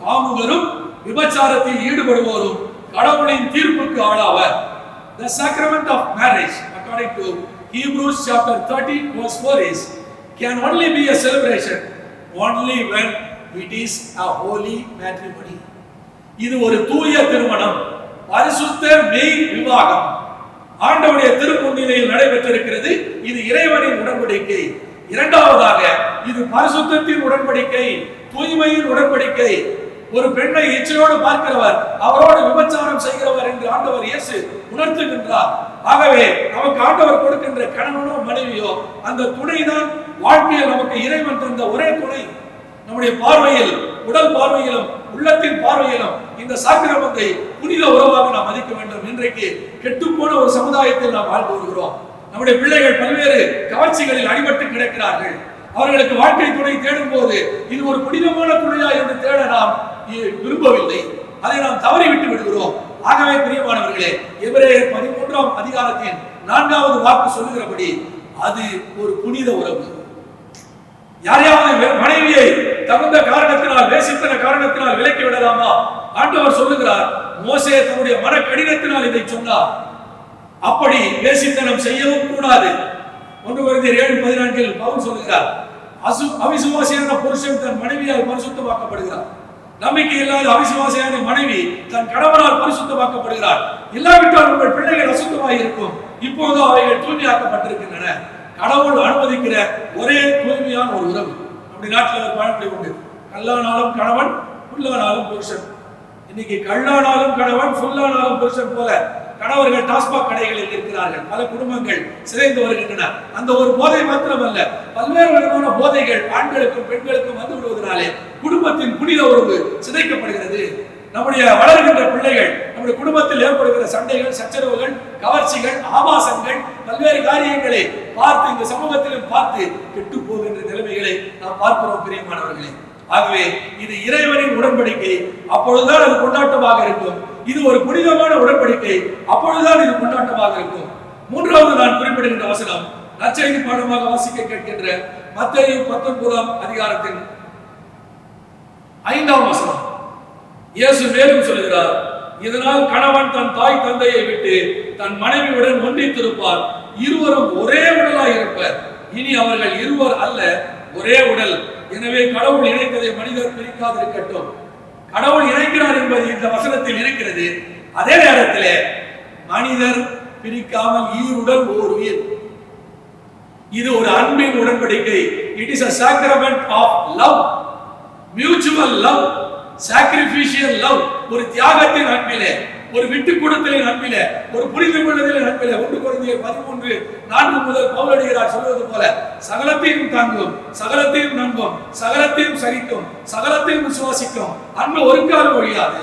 D: காமுகரும் விபச்சாரத்தில் ஈடுபடுவோரும் கடவுளின் தீர்ப்புக்கு ஆளாவர். The sacrament of marriage according to Hebrews chapter 13 verse 4 is, can only be a celebration only when it is a holy matrimony. இது ஒரு தூய திருமணம், பரிசுத்த மெய் விவாகம் ஆண்டவருடைய திருமுன்னிலையில் நடைபெற்றிருக்கிறது. இது இறைவனின் உடன்படிக்கை. இரண்டாவதாக இது பரிசுத்தத்தின் உடன்படிக்கை, தூய்மையின் உடன்படிக்கை. ஒரு பெண்ணை இச்சையோடு பார்க்கிறவர் அவரோடு விபச்சாரம் செய்கிறவர் என்று ஆண்டவர் இயேசு உணர்த்துகின்றார். ஆகவே நமக்கு ஆண்டவர் கொடுக்கின்ற கணவனோ மனைவியோ அந்த துணைதான் வாழ்க்கையில் நமக்கு இறைவன் தந்த ஒரே துணை. நம்முடைய பார்வையில், உடல் பார்வையிலும் உள்ளத்தின் பார்வையிலும் இந்த சாக்கிரமத்தை புனித உறவாக நாம் மதிக்க வேண்டும். இன்றைக்கு கெட்டுப்போன ஒரு சமுதாயத்தில் நாம் வாழ்ந்து வருகிறோம். நம்முடைய பிள்ளைகள் பல்வேறு கவர்ச்சிகளில் அடிபட்டு கிடக்கிறார்கள். அவர்களுக்கு வாழ்க்கை துணை தேடும் போது இது ஒரு புனிதமான துணையா என்று தேட நாம் விரும்பவில்லை. அதை நாம் தவறிவிட்டு விடுகிறோம். ஆகவே பிரியமானவர்களே, எபிரேயர் 13ஆம் அதிகாரத்தின் 4வது வாக்கு சொல்லுகிறபடி அது ஒரு புனித உறவு. யாரையாவது மனைவியை தகுந்த காரணத்தினால், வேசித்தன காரணத்தினால் விலக்கி விடலாமா? ஆண்டவர் சொல்லுகிறார், மோசே தன்னுடைய மன கடினத்தினால் இதை சொன்னார். அப்படி வேசித்தனம் செய்யவும் கூடாது. 1 கொரிந்தியர் 7:14 பவுல் சொல்லுகிறார், அவிசுவாசியான புருஷன் தன் மனைவியால் பரிசுத்தமாக்கப்படுகிறார். நம்பிக்கை இல்லாத அவிசுவாசியான மனைவி தன் கணவனால் பரிசுத்தமாக்கப்படுகிறார். இல்லாவிட்டால் உங்கள் பிள்ளைகள் அசுத்தமாக இருக்கும். இப்போது அவைகள் தூய்மையாக்கப்பட்டிருக்கின்றன. கடவுள் அனுமதிக்கிற ஒரே தூய்மையான ஒரு உறவு. நம்முடைய நாட்டில் ஒரு பழமொழி உண்டு, கல்லானாலும் கணவன், புல்லானாலும் புருஷன். இன்னைக்கு கல்லானாலும் கணவன், புல்லானாலும் புருஷன் போல கணவர்கள் டாஸ்மாக் கடைகளில் இருக்கிறார்கள். பல குடும்பங்கள் சிதைந்து வருகின்றன. அந்த ஒரு போதை மாத்திரமல்ல, பல்வேறு விதமான போதைகள் ஆண்களுக்கும் பெண்களுக்கும் வந்து விடுவதனாலே குடும்பத்தின் புனித உறவு சிதைக்கப்படுகிறது. நம்முடைய வளர்கின்ற பிள்ளைகள் நம்முடைய குடும்பத்தில் ஏற்படுகிற சண்டைகள், சச்சரவுகள், கவர்ச்சிகள், ஆபாசங்கள், பல்வேறு காரியங்களை பார்த்து இந்த சமூகத்திலும் பார்த்து கெட்டு போகின்ற நிலைமைகளை நாம் பார்க்கிறோம் பிரியமானவர்களே. ஆகவே இது இறைவனின் உடன்படிக்கை, அப்பொழுதுதான் அது கொண்டாட்டமாக இருக்கும். இது ஒரு புனிதமான உடன்படிக்கை, அப்பொழுதுதான் இது கொண்டாட்டமாக இருக்கும். மூன்றாவது நான் குறிப்பிடுகின்ற வசனம், நற்செய்தி பாடமாக வாசிக்க கேட்கின்ற மத்தேயு 19ஆம் அதிகாரத்தின் 5ஆம் வசனம். இயேசு மேலும் சொல்கிறார், இதனால் கணவன் தன் தாய் தந்தையை விட்டு தன் மனைவியுடன் ஒன்றித்திருப்பார், இருவரும் ஒரே உடலாய் இருப்பர். இனி அவர்கள் இருவர் அல்ல, ஒரே உடல். எனவே கடவுள் இணைத்ததை மனிதர் பிரிக்காதிருக்கட்டும். கடவுள் இணைக்கிறார் என்பது இந்த வசனத்தில் இருக்கிறது. அதே நேரத்தில் மனிதர் பிரிக்காமல் ஈருடல் ஓர் உயிர். இது ஒரு அன்பின் உடன்படிக்கை. It is a sacrament of love, mutual love, sacrificial love. ஒரு தியாகத்தின் அன்பிலே, ஒரு விட்டு கொடுத்தலின் அன்பிலே, ஒரு புரிந்து கொள்ளுதலின் அன்பிலே. 1 கொரிந்தியர் 13:4 முதல் பவுலடிகளார் சொல்வது போல, சகலத்தையும் தாங்கும், சகலத்தையும் நம்பும், சகலத்தையும் சகிக்கும், சகலத்தையும் விசுவாசிக்கும். அன்பு ஒரு காலம் ஒழியாது.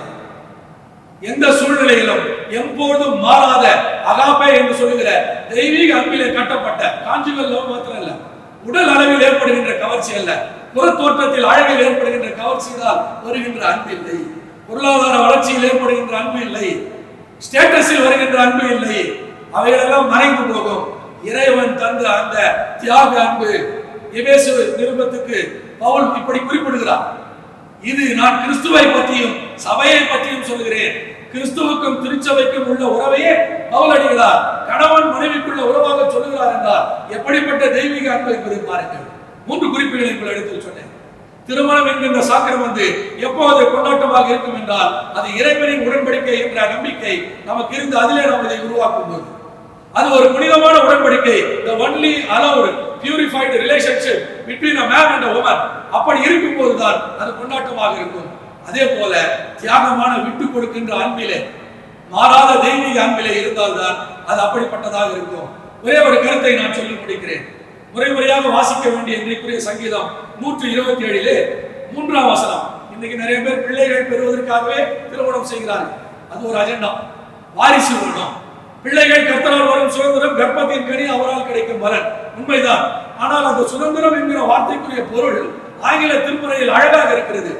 D: எந்த சூழ்நிலையிலும் எப்போதும் மாறாத அகாபே என்று சொல்லுகிற தெய்வீக அன்பிலே கட்டப்பட்ட கான்ஜுகல் லவ் மாத்திரம் அல்ல, உடல் அளவில் ஏற்படுகின்ற கவர்ச்சி அல்ல, புற தோற்றத்தில் அழகில் ஏற்படுகின்ற கவர்ச்சியால் வருகின்ற அன்பு இல்லை, பொருளாதார வளர்ச்சியில் ஏற்படுகின்ற அன்பு இல்லை, ஸ்டேட்டஸில் வருகின்ற அன்பு இல்லை. அவைகளெல்லாம் மறைந்து போகும். இறைவன் தந்த அந்த தியாக அன்பு. எபேசு நிருபத்துக்கு பவுல் இப்படி குறிப்பிடுகிறார், இது நான் கிறிஸ்துவை பற்றியும் சபையை பற்றியும் சொல்கிறேன். கிறிஸ்துவுக்கும் திருச்சபைக்கும் உள்ள உறவையே பவுல் அடிகளார் கணவன் மனைவிக்குள்ள உறவாக சொல்லுகிறார் என்றால் எப்படிப்பட்ட தெய்வீக அன்பு என்பதை பாருங்கள். 3 குறிப்புகளை உங்கள் இடத்தில் சொன்னேன். திருமணம் என்கின்ற சாக்கிரம் எப்போது கொண்டாட்டமாக இருக்கும் என்றால் அது இறைவனின் உடன்படிக்கை என்ற நம்பிக்கை நமக்கு இருந்து அதிலே நாம் இதை உருவாக்கும் போது அது ஒரு புனிதமான உடன்படிக்கை. the only allowed purified relationship between a man and a woman. அப்படி இருக்கும் போதுதான் அது கொண்டாட்டமாக இருக்கும். அதே போல தியாகமான விட்டு கொடுக்கின்ற அன்பிலே, மாறாத தெய்வீக அன்பிலே இருந்தால்தான் அது அப்படிப்பட்டதாக இருக்கும். ஒரே ஒரு கருத்தை நான் சொல்லி முடிக்கிறேன். முறையாக வாசிக்க வேண்டிய இன்றைக்குரிய சங்கீதம் 127 3ஆம் வசனம். இன்னைக்கு நிறைய பேர் பிள்ளைகள் பெறுவதற்காகவே திருமணம் செய்கிறார்கள். அது ஒரு அஜெண்டா. வாரிசு வரணும், பிள்ளைகள் கர்த்தரால் வரும் சுதந்திரம், கர்ப்பத்தின் கனி அவரால் கிடைக்கும் பலன். உண்மைதான். ஆனால் அந்த சுதந்திரம் என்கிற வார்த்தைக்குரிய பொருள் ஆங்கில திருமுறையில் அழகாக இருக்கிறது.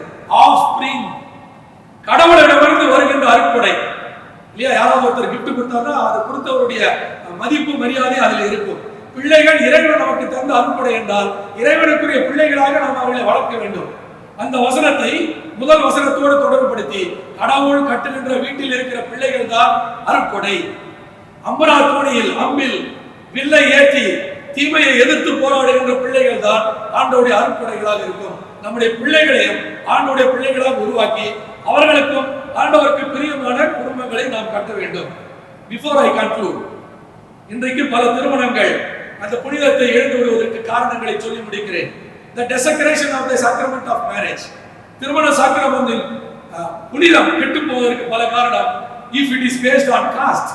D: ஆஃப்ஸ்பிரிங், கடவுளிடமிருந்து வருகின்ற அருட்கொடை இல்லையா? யாராவது ஒருத்தர் கிஃப்ட் கொடுத்தாருன்னா அது கொடுத்தவருடைய மதிப்பு மரியாதை அதில் இருக்கும். பிள்ளைகள் இறைவன் நமக்கு தந்த அருட்கொடை என்றால் இறைவனுக்குரிய பிள்ளைகளாக நாம் அவர்களை வளர்க்க வேண்டும். அந்த வசனத்தை முதல் வசனத்தோடு தொடர்புபடுத்தி கடவுள் கட்டுகின்ற வீட்டில் இருக்கிற பிள்ளைகள் தான் அருட்கொடை. அம்பரா தோணியில் அம்பில் வில்லை ஏற்றி தீமையை எதிர்த்து போராடுகின்ற பிள்ளைகள் தான் ஆண்டவருடைய அருட்கொடைகளாக இருக்கும். நம்முடைய பிள்ளைகளையும் ஆண்டவருடைய பிள்ளைகளாக உருவாக்கி அவர்களுக்கும் ஆண்டவருக்கு பிரியமான குடும்பங்களை நாம் கட்ட வேண்டும். பிஃபோர் ஐ கன்க்ளூட், இன்றைக்கு பல திருமணங்கள் அந்த புனிதத்தை இழந்து விடுவதற்கு காரணங்களை சொல்லி முடிக்கிறேன். The desecration of the sacrament of marriage, திருமண சாக்கிரமத்தின் புனிதம் கெட்டு போவதற்கு பல காரணம். If it is based on caste,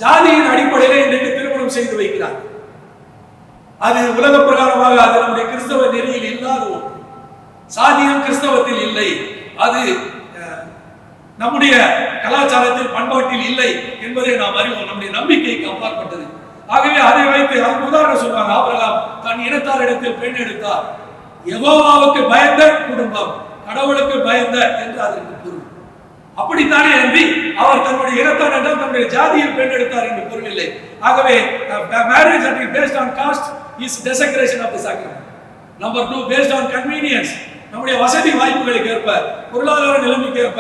D: ஜாதியின் அடிப்படையில் இன்றைக்கு திருமணம் செய்து வைக்கிறார். அது உலக பிரகாரமாக அது நம்முடைய கிறிஸ்தவ நெறியில் இல்லாத ஒன்று. சாதியம் கிறிஸ்தவத்தில் இல்லை, அது நம்முடைய கலாச்சாரத்தில் பண்பாட்டில் இல்லை என்பதை நாம் அறிவோம். நம்முடைய நம்பிக்கைக்கு அப்பாற்பட்டது. ஆகவே அதை வைத்து அதுக்கு உதாரணம் சொல்றாங்க. ஆபிரகாம் தன் இனத்தாரிடத்தில் பெண் எடுத்தார். யெகோவாவுக்கு பயந்த குடும்பம், கடவுளுக்கு பயந்த என்று அதற்கு பொருள். அப்படித்தானே அன்றி அவர் தன்னுடைய இனத்தார் என்றால் தன்னுடைய ஜாதியில் பெண் எடுத்தார் என்று பொருள் இல்லை. ஆகவே marriage that is based on caste is desecration of the sacrament. Number 2, based on convenience, நம்முடைய வசதி வாய்ப்புகளுக்கு ஏற்ப, பொருளாதார நிலைமைக்கு ஏற்ப,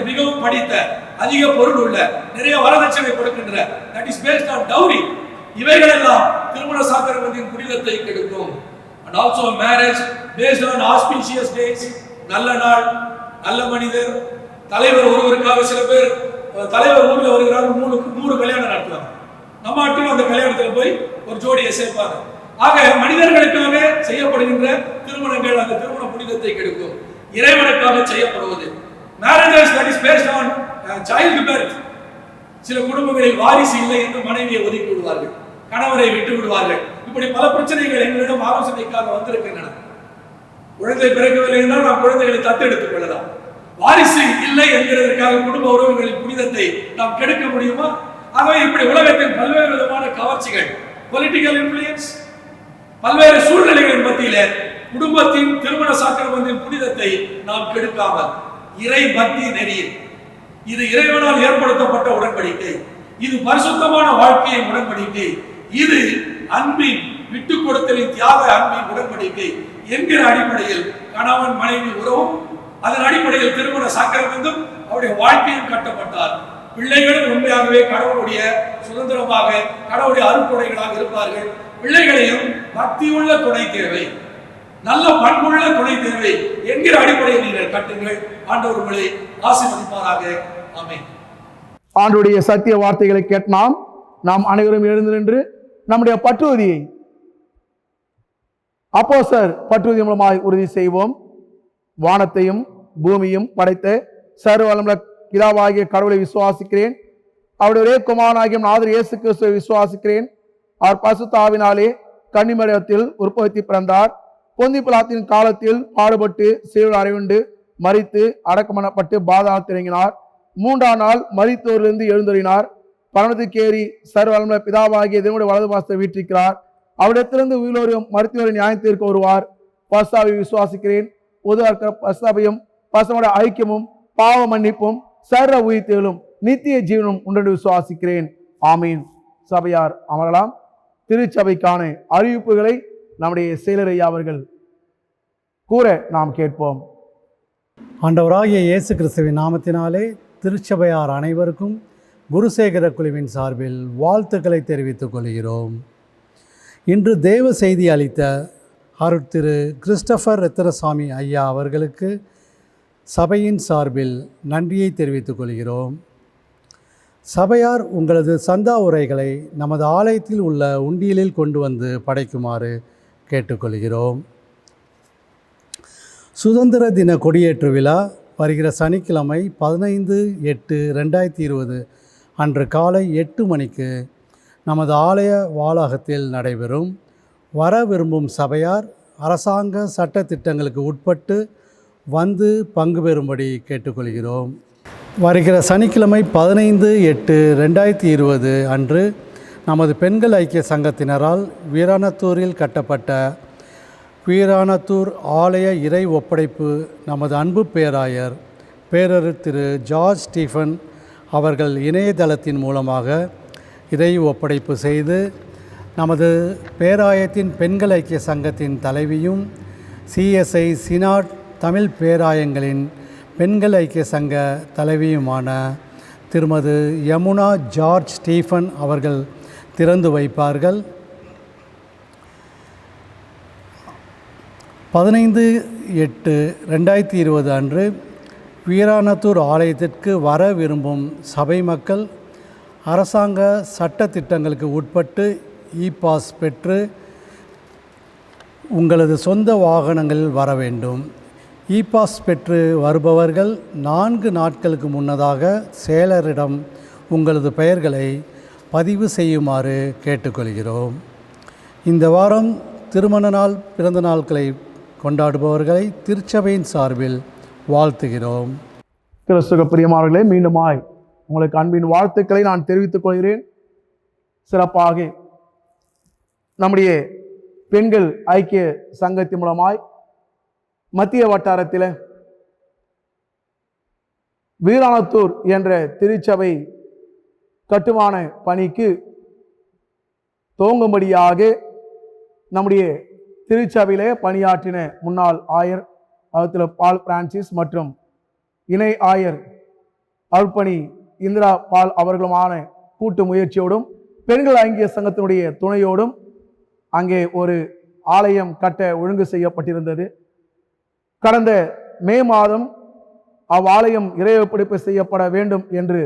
D: மிகவும் படித்த, அதிக பொருள் உள்ள, நிறைய வரதட்சணை கொடுக்கின்ற, that is based on dowry, இவைகளெல்லாம் திருமண சாக்கிரமத்தின் புனிதத்தை கெடுக்கும். And also marriage based on auspicious days, நல்ல நாள், நல்ல மனிதர், தலைவர் ஒருவருக்காக சில பேர் தலைவர் ஊர்ல வருகிறார், 100 கல்யாணம் நடத்துவாங்க. நம்ம ஆட்களும் அந்த கல்யாணத்தில் போய் ஒரு ஜோடியை சேர்ப்பாங்க. ஆக மனிதர்களுக்காக செய்யப்படுகின்ற திருமணங்கள் அந்த திருமண புனிதத்தை கெடுக்கும். இறைவனுக்காக செய்யப்படுவது marriages that is based on child birth, சில குடும்பங்களில் வாரிசு இல்லை என்று மனைவியை ஒதுக்கி விடுவார்கள், கணவரை விட்டு விடுவார்கள். இப்படி பல பிரச்சனைகள் எங்களிடம் ஆலோசனைக்காக வந்திருக்கின்றன. குழந்தை பிறக்கவில்லை என்றால் நாம் குழந்தைகளை தத்தெடுத்துக் கொள்ளலாம். வாரிசு இல்லை என்கிறதற்காக குடும்ப உறவுகளின் புனிதத்தை நாம் கெடுக்க முடியுமா? ஆகவே இப்படி உலகத்தின் பல்வேறு விதமான கவர்ச்சிகள், பொலிட்டிக்கல் இன்ஃப்ளூயன்ஸ், பல்வேறு சூழ்நிலைகளின் மத்தியில குடும்பத்தின் திருமண சாக்கிரமத்தின் புனிதத்தை நாம் கெடுக்காமல் இறை பக்தி நெறியில், இது இறைவனால் ஏற்படுத்தப்பட்ட உடன்படிக்கை, இது பரிசுத்தமான வாழ்க்கையின் உடன்படிக்கை, இது அன்பின் விட்டுக் கொடுத்தலின் தியாக அன்பின் உடன்படிக்கை என்கிற அடிப்படையில் கணவன் மனைவி உறவும் அதன் அடிப்படையில் திருமண சாக்கிரமத்தும் அவருடைய வாழ்க்கையும் கட்டப்பட்டார். பிள்ளைகளும் உண்மையாகவே கடவுளுடைய சுதந்திரமாக கடவுளுடைய அருட்கொடைகளாக இருப்பார்கள். பிள்ளைகளையும் பக்தியுள்ள துணை தேவை, நல்ல பண்புள்ள துணை தேவை என்கிற அடிப்படையில் நீங்கள் கட்டுங்கள். ஆண்டவர் உங்களை ஆசீர்வதிப்பாராக. ஆமென்.
A: ஆண்டவருடைய சத்திய வார்த்தைகளை கேட்ட நாம் அனைவரும் எழுந்து நின்று நம்முடைய பற்றுறுதியை அப்போஸ்தலர் பற்றுறுதி மூலமாய் உறுதி செய்வோம். வானத்தையும் பூமியும் படைத்த சர்வ வல்லமையுள்ள பிதாவாகிய கடவுளை விசுவாசிக்கிறேன். அவருடைய ஒரே குமாரனாகிய நாதர் இயேசு கிறிஸ்துவை விசுவாசிக்கிறேன். அவர் பரிசுத்த ஆவினாலே கன்னிமரியாத்தில் உற்பத்தி பிறந்தார். பொந்தி பிலாத்தின் காலத்தில் பாடுபட்டு சிலுவையில் அறையுண்டு மரித்து அடக்கம் பண்ணப்பட்டு பாதாளத்தில் இறங்கினார். 3ஆம் நாள் மரித்தோரிலிருந்து எழுந்தருளினார். பரமத்துக்கேறி சர்வ வல்லமையுள்ள பிதாவாகிய தேவனுடைய வலது பாசத்தை வீற்றிருக்கிறார். அவரிடத்திலிருந்து உயிரோரையும் மருத்துவரை நியாயத்திற்கு வருவார். பரிசுத்தாவை விசுவாசிக்கிறேன். பொது பரிசுத்தாவையும் பரிசுத்தமுடைய ஐக்கியமும் பாவ மன்னிப்பும் சர்வ உயிர்த்தெழும் நித்திய ஜீவனும் உண்டு விசுவாசிக்கிறேன். ஆமீன். சபையார் அமரலாம். திருச்சபைக்கான அறிவிப்புகளை நம்முடைய செயலரையா அவர்கள் கூற நாம் கேட்போம்.
E: ஆண்டவராகிய இயேசு கிறிஸ்துவின் நாமத்தினாலே திருச்சபையார் அனைவருக்கும் குருசேகர குழுவின் சார்பில் வாழ்த்துக்களை தெரிவித்துக் கொள்கிறோம். இன்று தேவ செய்தி அளித்த அருட்திரு கிறிஸ்டபர் ரத்தினசாமி ஐயா அவர்களுக்கு சபையின் சார்பில் நன்றியை தெரிவித்துக் கொள்கிறோம். சபையார் உங்களது சந்தா உரைகளை நமது ஆலயத்தில் உள்ள உண்டியலில் கொண்டு வந்து படைக்குமாறு கேட்டுக்கொள்கிறோம். சுதந்திர தின கொடியேற்று விழா வருகிற சனிக்கிழமை 15/8/2020 அன்று காலை 8 மணிக்கு நமது ஆலய வளாகத்தில் நடைபெறும். வர விரும்பும் சபையார் அரசாங்க சட்ட திட்டங்களுக்கு உட்பட்டு வந்து பங்கு பெறும்படி கேட்டுக்கொள்கிறோம். வருகிற சனிக்கிழமை 15/8/2020 அன்று நமது பெண்கள் ஐக்கிய சங்கத்தினரால் வீராணத்தூரில் கட்டப்பட்ட வீராணத்தூர் ஆலய இறை ஒப்படைப்பு நமது அன்பு பேராயர் பேரரு திரு ஜார்ஜ் ஸ்டீஃபன் அவர்கள் இணையதளத்தின் மூலமாக இறை ஒப்படைப்பு செய்து நமது பேராயத்தின் பெண்கள் ஐக்கிய சங்கத்தின் தலைவியும் சிஎஸ்ஐ சினாட் தமிழ் பேராயங்களின் பெண்கள் ஐக்கிய சங்க தலைவியுமான திருமதி யமுனா ஜார்ஜ் ஸ்டீஃபன் அவர்கள் திறந்து வைப்பார்கள். 15/8/2020 அன்று வீராணத்தூர் ஆலயத்திற்கு வர விரும்பும் சபை மக்கள் அரசாங்க சட்ட திட்டங்களுக்கு உட்பட்டு இ-பாஸ் பெற்று உங்களது சொந்த வாகனங்களில் வர வேண்டும். இ-பாஸ் பெற்று வருபவர்கள் 4 நாட்களுக்கு முன்னதாக செயலரிடம் உங்களது பெயர்களை பதிவு செய்யுமாறு கேட்டுக்கொள்கிறோம். இந்த வாரம் திருமண நாள், பிறந்த நாட்களை கொண்டாடுபவர்களை திருச்சபையின் சார்பில் வாழ்த்துகிறோம்.
A: கிறிஸ்துவ பிரியமானவர்களே, மீண்டுமாய் உங்களுக்கு அன்பின் வாழ்த்துக்களை நான் தெரிவித்துக் கொள்கிறேன். சிறப்பாக நம்முடைய பெண்கள் ஐக்கிய சங்கத்தின் மூலமாய் மத்திய வட்டாரத்தில் வீராணத்தூர் என்ற திருச்சபை கட்டுமான பணிக்கு துவங்கும்படியாக நம்முடைய திருச்சபையிலே பணியாற்றின முன்னாள் ஆயர் அவத்தில் பால் பிரான்சிஸ் மற்றும் இணை ஆயர் அருட்பணி இந்திரா பால் அவர்களுமான கூட்டு முயற்சியோடும் பெண்கள் ஐக்கிய சங்கத்தினுடைய துணையோடும் அங்கே ஒரு ஆலயம் கட்ட ஒழுங்கு செய்யப்பட்டிருந்தது. கடந்த மே மாதம் அவ்வாலயம் இறைவப்பிடிப்பு செய்யப்பட வேண்டும் என்று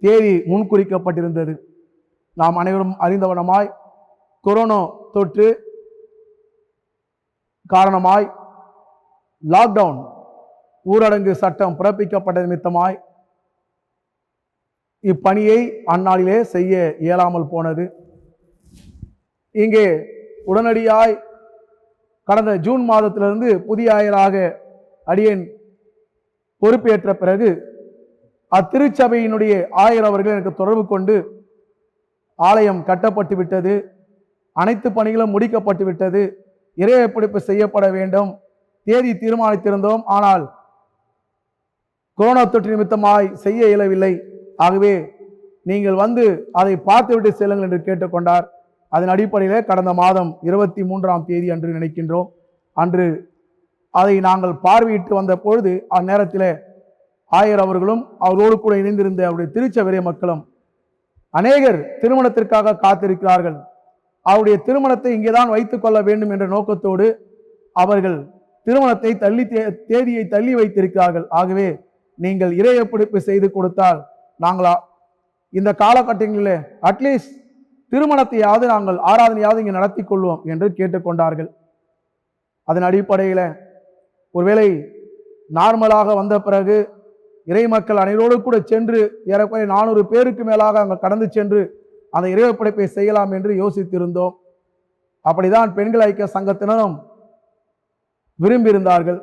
A: தேதி முன்குறிக்கப்பட்டிருந்தது. நாம் அனைவரும் அறிந்தவனமாய் கொரோனா தொற்று காரணமாய் லாக்டவுன் ஊரடங்கு சட்டம் பிறப்பிக்கப்பட்ட நிமித்தமாய் இப்பணியை அந்நாளிலே செய்ய இயலாமல் போனது. இங்கே உடனடியாய் கடந்த ஜூன் மாதத்திலிருந்து புதிய ஆயராக அடியேன் பொறுப்பேற்ற பிறகு அத்திருச்சபையினுடைய ஆயர் அவர்கள் எனக்கு தொடர்பு கொண்டு ஆலயம் கட்டப்பட்டு விட்டது, அனைத்து பணிகளும் முடிக்கப்பட்டு விட்டது, இறைவப்பிடிப்பு செய்யப்பட வேண்டும், தேதி தீர்மானித்திருந்தோம், ஆனால் கொரோனா தொற்று நிமித்தமாய் செய்ய இயலவில்லை, ஆகவே நீங்கள் வந்து அதை பார்த்துவிட்டு செல்லுங்கள் என்று கேட்டுக்கொண்டார். அதன் அடிப்படையில் கடந்த மாதம் 23ஆம் தேதி அன்று நினைக்கின்றோம், அன்று அதை நாங்கள் பார்வையிட்டு வந்த பொழுது அந்நேரத்தில் ஆயர் அவர்களும் அவரோடு கூட இணைந்திருந்த அவருடைய திருச்சபை மக்களும் அநேகர் திருமணத்திற்காக காத்திருக்கிறார்கள், அவருடைய திருமணத்தை இங்கேதான் வைத்துக் கொள்ள வேண்டும் என்ற நோக்கத்தோடு அவர்கள் திருமணத்தை தேதியை தள்ளி வைத்திருக்கிறார்கள். ஆகவே நீங்கள் இறைவப்பிடிப்பு செய்து கொடுத்தால் நாங்கள் இந்த காலகட்டங்களில் அட்லீஸ்ட் திருமணத்தையாவது நாங்கள் ஆராதனையாவது இங்கே நடத்தி கொள்வோம் என்று கேட்டுக்கொண்டார்கள். அதன் அடிப்படையில் ஒருவேளை நார்மலாக வந்த பிறகு இறை மக்கள் அனைவரோடு கூட சென்று ஏறக்குறைய 400 பேருக்கு மேலாக அங்கே கடந்து சென்று அந்த இறைவப்பிடிப்பை செய்யலாம் என்று யோசித்திருந்தோம். அப்படிதான் பெண்கள் ஐக்கிய சங்கத்தினரும் விரும்பியிருந்தார்கள்.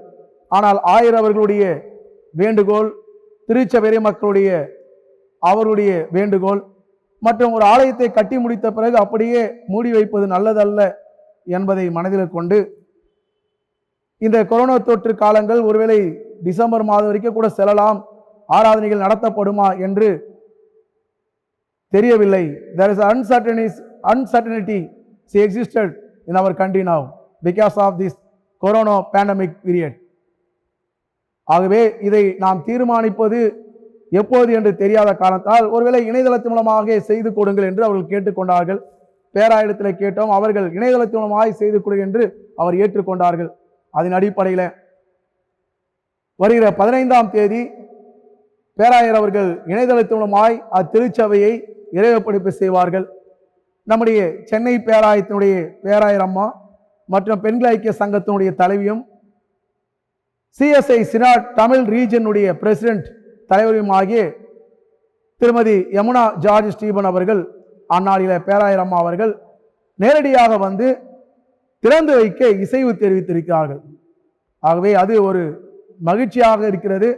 A: ஆனால் ஆயர் அவர்களுடைய வேண்டுகோள், திருச்சபை மக்களுடைய அவருடைய வேண்டுகோள் மற்றும் ஒரு ஆலயத்தை கட்டி முடித்த பிறகு அப்படியே மூடி வைப்பது நல்லதல்ல என்பதை மனதில் கொண்டு இந்த கொரோனா தொற்று காலங்கள் ஒருவேளை டிசம்பர் மாதம் வரைக்கும் கூட செல்லலாம், ஆராதனைகள் நடத்தப்படுமா என்று தெரியவில்லை. There is uncertainty existed in our country now because of this corona pandemic period. ஆகவே இதை நாம் தீர்மானிப்பது எப்போது என்று தெரியாத காரணத்தால் ஒருவேளை இணையதளத்தின் மூலமாக செய்து கொடுங்கள் என்று அவர்கள் கேட்டுக்கொண்டார்கள். பேராயிரத்தில் கேட்டோம், அவர்கள் இணையதளத்தின் மூலமாக செய்து கொடு என்று அவர் ஏற்றுக்கொண்டார்கள். அதன் அடிப்படையில் வருகிற 15ஆம் தேதி பேராயர் அவர்கள் இணையதளத்தின் மூலமாய் அத்திருச்சபையை இறைவப்பிடிப்பு செய்வார்கள். நம்முடைய சென்னை பேராயத்தினுடைய பேராயர் அம்மா மற்றும் பெண்கள் ஐக்கிய சங்கத்தினுடைய தலைவியும் CSI சினாட் தமிழ் ரீஜனுடைய பிரசிடென்ட் தலைவரும் ஆகிய திருமதி யமுனா ஜார்ஜ் ஸ்டீபன் அவர்கள் அந்நாளில் பேராயர் அம்மா அவர்கள் நேரடியாக வந்து திறந்து வைக்க இசைவு தெரிவித்திருக்கிறார்கள். ஆகவே அது ஒரு மகிழ்ச்சியாக இருக்கிறது,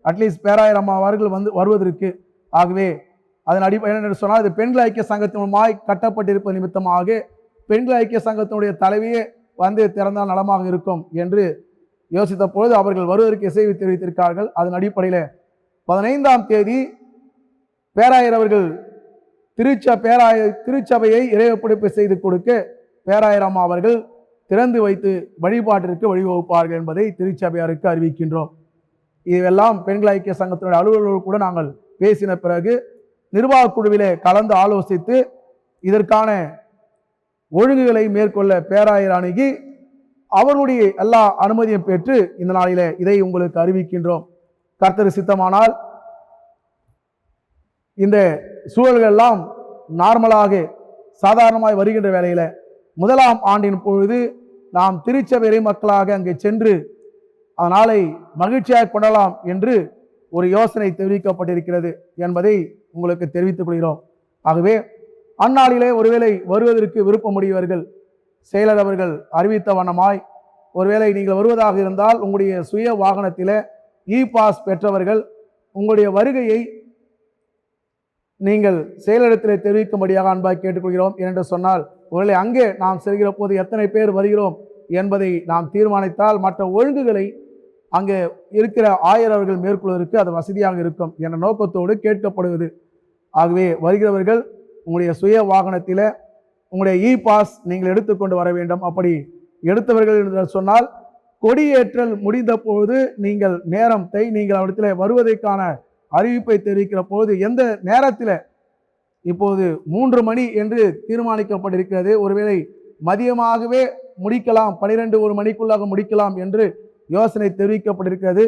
A: அட்லீஸ்ட் பேராயர் அம்மா அவர்கள் வந்து வருவதற்கு. ஆகவே அதன் அடிப்படை என்ன சொன்னால், இது பெண்கள் ஐக்கிய சங்கத்தின் மூலமாய் கட்டப்பட்டிருப்பது நிமித்தமாக பெண்கள் ஐக்கிய சங்கத்தினுடைய தலைவியே வந்து திறந்தால் நலமாக இருக்கும் என்று யோசித்த பொழுது அவர்கள் வருவதற்கு இசைவு தெரிவித்திருக்கிறார்கள். அதன் அடிப்படையில் 15ஆம் தேதி பேராயர் அவர்கள் திருச்சபையை இறைவப்பிடிப்பு செய்து கொடுக்க பேராயர் அம்மா அவர்கள் திறந்து வைத்து வழிபாட்டிற்கு வழிவகுப்பார்கள் என்பதை திருச்சபையாருக்கு அறிவிக்கின்றோம். இதுவெல்லாம் பெண்கள் ஐக்கிய சங்கத்தினுடைய அலுவலர்களோடு கூட நாங்கள் பேசின பிறகு நிர்வாக குழுவிலே கலந்து ஆலோசித்து இதற்கான ஒழுங்குகளை மேற்கொள்ள பேராயர் அணுகி அவர்களுடைய எல்லா அனுமதியும் பெற்று இந்த நாளிலே இதை உங்களுக்கு அறிவிக்கின்றோம். கர்த்தர் சித்தமானால் இந்த சூழல்கள் எல்லாம் நார்மலாக சாதாரணமாய் வருகின்ற வேளையில 1ஆம் ஆண்டின் பொழுது நாம் திருச்சபை மக்களாக அங்கே சென்று அதனாலை மகிழ்ச்சியாக கொள்ளலாம் என்று ஒரு யோசனை தெரிவிக்கப்பட்டிருக்கிறது என்பதை உங்களுக்கு தெரிவித்துக் கொள்கிறோம். ஆகவே அந்நாளிலே ஒருவேளை வருவதற்கு விருப்பமுடையவர்கள் செயலர் அவர்கள் அறிவித்த வண்ணமாய் ஒருவேளை நீங்கள் வருவதாக இருந்தால் உங்களுடைய சுய வாகனத்தில் பாஸ் பெற்றவர்கள் உங்களுடைய வருகையை நீங்கள் செயலிடத்தில் தெரிவிக்கும்படியாக அன்பாக கேட்டுக்கொள்கிறோம். ஏனென்று சொன்னால் ஒருவேளை அங்கே நாம் செல்கிற போது எத்தனை பேர் வருகிறோம் என்பதை நாம் தீர்மானித்தால் மற்ற ஒழுங்குகளை அங்கே இருக்கிற ஆயர் அவர்கள் மேற்கொள்வதற்கு அது வசதியாக இருக்கும் என்ற நோக்கத்தோடு கேட்கப்படுவது. ஆகவே வருகிறவர்கள் உங்களுடைய சுய வாகனத்தில் உங்களுடைய பாஸ் நீங்கள் எடுத்துக்கொண்டு வர வேண்டும். அப்படி எடுத்தவர்கள் என்று சொன்னால் கொடியேற்றல் முடிந்த பொழுது நீங்கள் நேரத்தை நீங்கள் அவரிடத்தில் வருவதற்கான அறிவிப்பை தெரிவிக்கிற பொழுது எந்த நேரத்தில் இப்போது 3 மணி என்று தீர்மானிக்கப்பட்டிருக்கிறது. ஒருவேளை மதியமாகவே முடிக்கலாம், 12-1 மணிக்குள்ளாக முடிக்கலாம் என்று யோசனை தெரிவிக்கப்பட்டிருக்கிறது.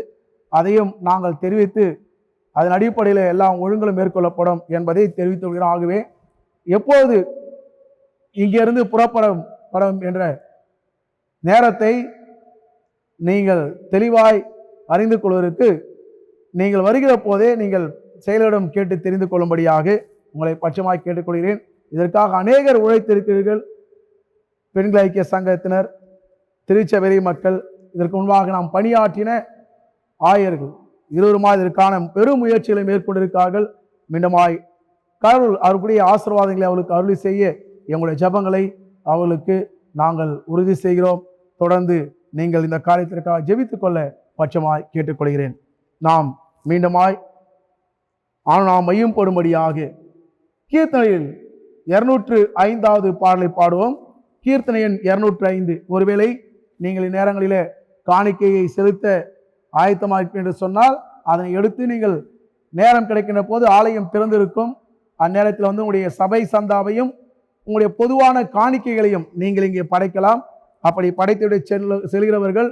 A: அதையும் நாங்கள் தெரிவித்து அதன் அடிப்படையில் எல்லாம் ஒழுங்குகளும் மேற்கொள்ளப்படும் என்பதை தெரிவித்து வருகிறோம். ஆகவே எப்போது இங்கிருந்து புறப்படும் என்ற நேரத்தை நீங்கள் தெளிவாய் அறிந்து கொள்வதற்கு நீங்கள் வருகிற போதே நீங்கள் செயலரிடம் கேட்டு தெரிந்து கொள்ளும்படியாக உங்களை பட்சமாய் கேட்டுக்கொள்கிறேன். இதற்காக அநேகர் உழைத்திருக்கிறீர்கள். பெண்கள் ஐக்கிய சங்கத்தினர், திருச்சபை மக்கள், இதற்கு முன்பாக நாம் பணியாற்றின ஆயர்கள் இருவருமாய் இதற்கான பெரும் முயற்சிகளை மேற்கொண்டிருக்கிறார்கள். மீண்டுமாய் கடவுள் அவர்களுடைய ஆசீர்வாதங்களை அவர்களுக்கு அருளி செய்ய எங்களுடைய ஜெபங்களை அவர்களுக்கு நாங்கள் உறுதி செய்கிறோம். தொடர்ந்து நீங்கள் இந்த காரியத்திற்காக ஜெபித்துக் கொள்ள பட்சமாய் கேட்டுக்கொள்கிறேன். நாம் மீண்டுமாய் நாம் மையம் போடும்படியாக கீர்த்தனையில் 205வது பாடலை பாடுவோம். கீர்த்தனை எண் 205. ஒருவேளை நீங்கள் இந்நேரங்களிலே காணிக்கையை செலுத்த ஆயத்தமாக என்று சொன்னால் அதனை எடுத்து நீங்கள் நேரம் கிடைக்கின்ற போது ஆலயம் திறந்திருக்கும். அந்நேரத்தில் உங்களுடைய சபை சந்தாவையும் உங்களுடைய பொதுவான காணிக்கைகளையும் நீங்கள் இங்கே படைக்கலாம். அப்படி படைத்துவிட செல்கிறவர்கள்